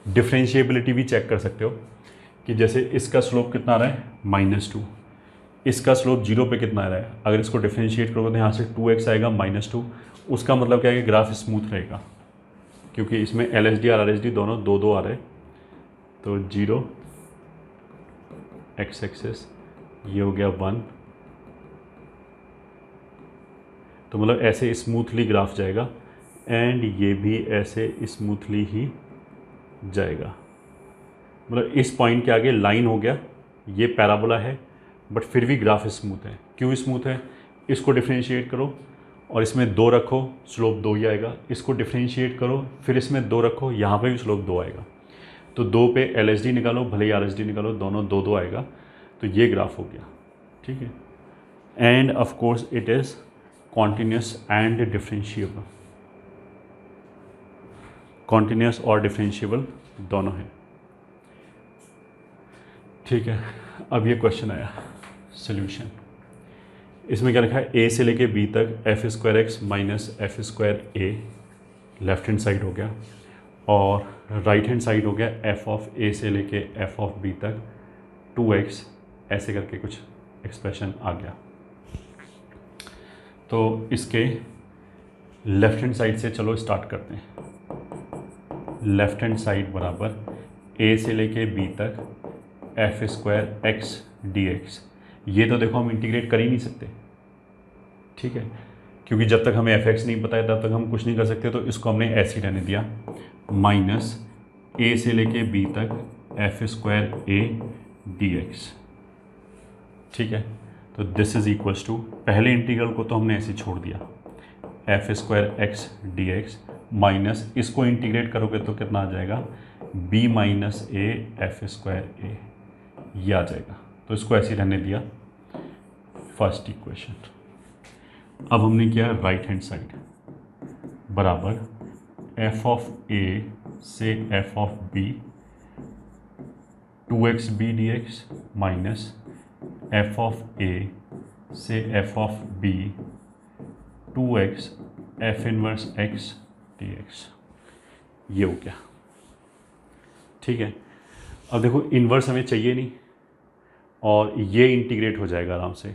डिफरेंशिएबिलिटी भी चेक कर सकते हो कि जैसे इसका स्लोप कितना आ रहा है -2, इसका स्लोप 0 पे कितना आ रहा है। अगर इसको डिफरेंशिएट करोगे तो यहाँ से 2x आएगा -2, उसका मतलब क्या है कि ग्राफ स्मूथ रहेगा, क्योंकि इसमें LSD और RSD दोनों 2 आ रहे हैं। तो 0 x एक्सिस, ये हो गया 1, तो मतलब ऐसे स्मूथली ग्राफ जाएगा, एंड ये भी ऐसे स्मूथली ही जाएगा। मतलब इस पॉइंट के आगे लाइन हो गया, ये पैराबोला है बट फिर भी ग्राफ स्मूथ है। क्यों स्मूथ है, इसको डिफरेंशिएट करो और इसमें 2 रखो, स्लोप 2 ही आएगा। इसको डिफरेंशिएट करो, फिर इसमें 2 रखो, यहाँ पे भी स्लोप 2 आएगा। तो 2 पे LSD निकालो, भले ही RSD निकालो, दोनों 2 आएगा। तो ये ग्राफ हो गया, ठीक है। End of course it is continuous and differentiable, continuous और डिफरेंशिएबल दोनों हैं, ठीक है। अब ये क्वेश्चन आया सॉल्यूशन, इसमें क्या लिखा है, a से लेके b तक f² minus f²a left hand side हो गया, और राइट हैंड साइड हो गया f ऑफ a से लेके f ऑफ b तक 2x, ऐसे करके कुछ एक्सप्रेशन आ गया। तो इसके लेफ्ट हैंड साइड से चलो स्टार्ट करते हैं। लेफ्ट हैंड साइड बराबर a से लेके b तक f² dx। ये तो देखो हम इंटीग्रेट कर ही नहीं सकते, ठीक है, क्योंकि जब तक हमें fx नहीं पता है तब तक हम कुछ नहीं कर सकते। तो इसको हमने ऐसे ही रहने दिया, माइनस a से लेके b तक f²a dx, ठीक है। तो दिस इज इक्वल्स टू, पहले इंटीग्रल को तो हमने ऐसे छोड़ दिया, f² dx माइनस इसको इंटीग्रेट करोगे तो कितना आ जाएगा, b माइनस a f²a, ये आ जाएगा। तो इसको ऐसे ही रहने दिया, फर्स्ट इक्वेशन। अब हमने किया राइट हैंड साइड बराबर f ऑफ a से f of b 2x b dx minus f of a से f of b 2x f inverse x dx, ये हो गया। ठीक है, अब देखो इन्वर्स हमें चाहिए नहीं और ये इंटीग्रेट हो जाएगा आराम से,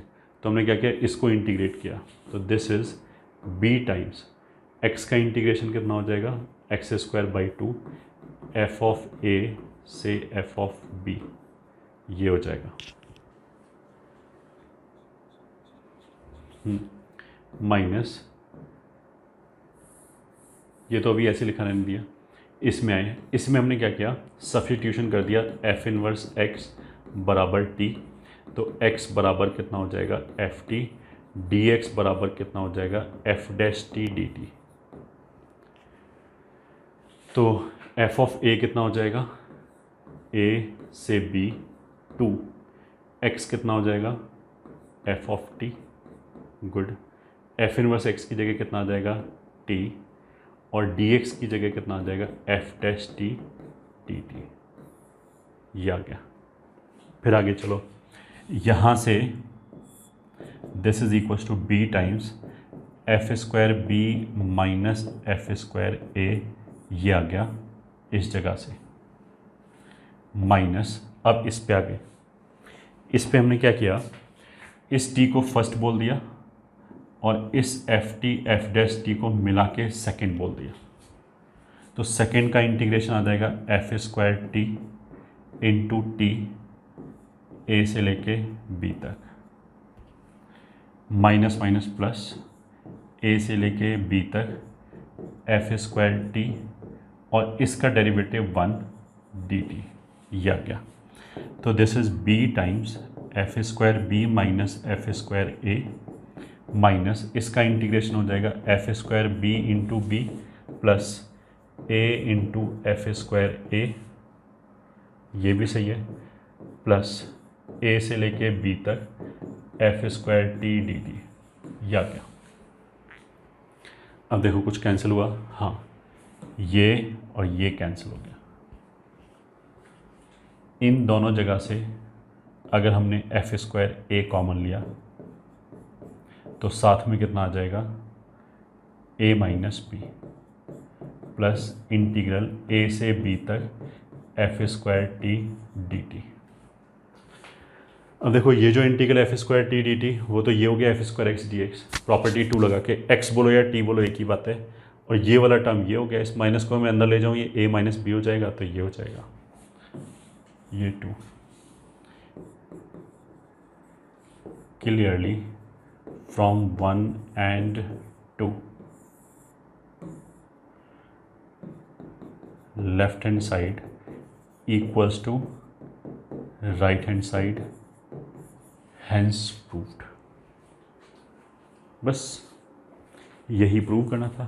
तो हमने क्या किया, इसको इंटीग्रेट किया, तो this is b times x का इंटीग्रेशन कितना हो जाएगा, x square by 2 f of a से f ऑफ b, ये हो जाएगा माइनस, ये तो अभी ऐसे लिखा रहने दिया, इसमें आए, इसमें हमने क्या किया, सब्स्टिट्यूशन कर दिया, f इनवर्स x बराबर t, तो x बराबर कितना हो जाएगा एफ टी, डी एक्स बराबर कितना हो जाएगा F dash t d t. तो f ऑफ a कितना हो जाएगा, a से b 2, x कितना हो जाएगा f of t, good, f inverse x की जगह कितना आ जाएगा t, और dx की जगह कितना आ जाएगा f dash t d t, ये आ गया। फिर आगे चलो, यहाँ से this is equals to b times f square b minus f square a, ये आ गया इस जगह से, माइनस, अब इस पे आ गए, इस पे हमने क्या किया, इस t को फर्स्ट बोल दिया और इस F T F dash T को मिला के सेकेंड बोल दिया, तो सेकेंड का इंटीग्रेशन आ जाएगा f square T into T A से लेके बी तक, माइनस माइनस प्लस ए से लेके बी तक एफ स्क्वायर टी और इसका डेरिवेटिव 1 डी टी, ये आ गया। तो this is b times f square b minus f square a, minus इसका इंटीग्रेशन हो जाएगा f square b into b plus a into f square a, ये भी सही है, प्लस ए से लेके बी तक F square T d t, ये आ गया। अब देखो कुछ कैंसिल हुआ, हाँ ये और ये कैंसिल हो गया, इन दोनों जगह से अगर हमने एफ स्क्वायर ए कॉमन लिया तो साथ में कितना आ जाएगा ए माइनस बी प्लस इंटीग्रल ए से बी तक F square T d T. अब देखो ये जो integral F square T d T, वो तो ये हो गया F square x d x, property 2 लगा के, एक्स बोलो या टी बोलो एक ही बात है, और ये वाला टर्म ये हो गया, इस माइनस को मैं अंदर ले जाऊँ, ये ए माइनस बी हो जाएगा, तो ये हो जाएगा ये 2, clearly from 1 and 2 left hand side equals to right hand side, hence proved. बस यही प्रूव करना था।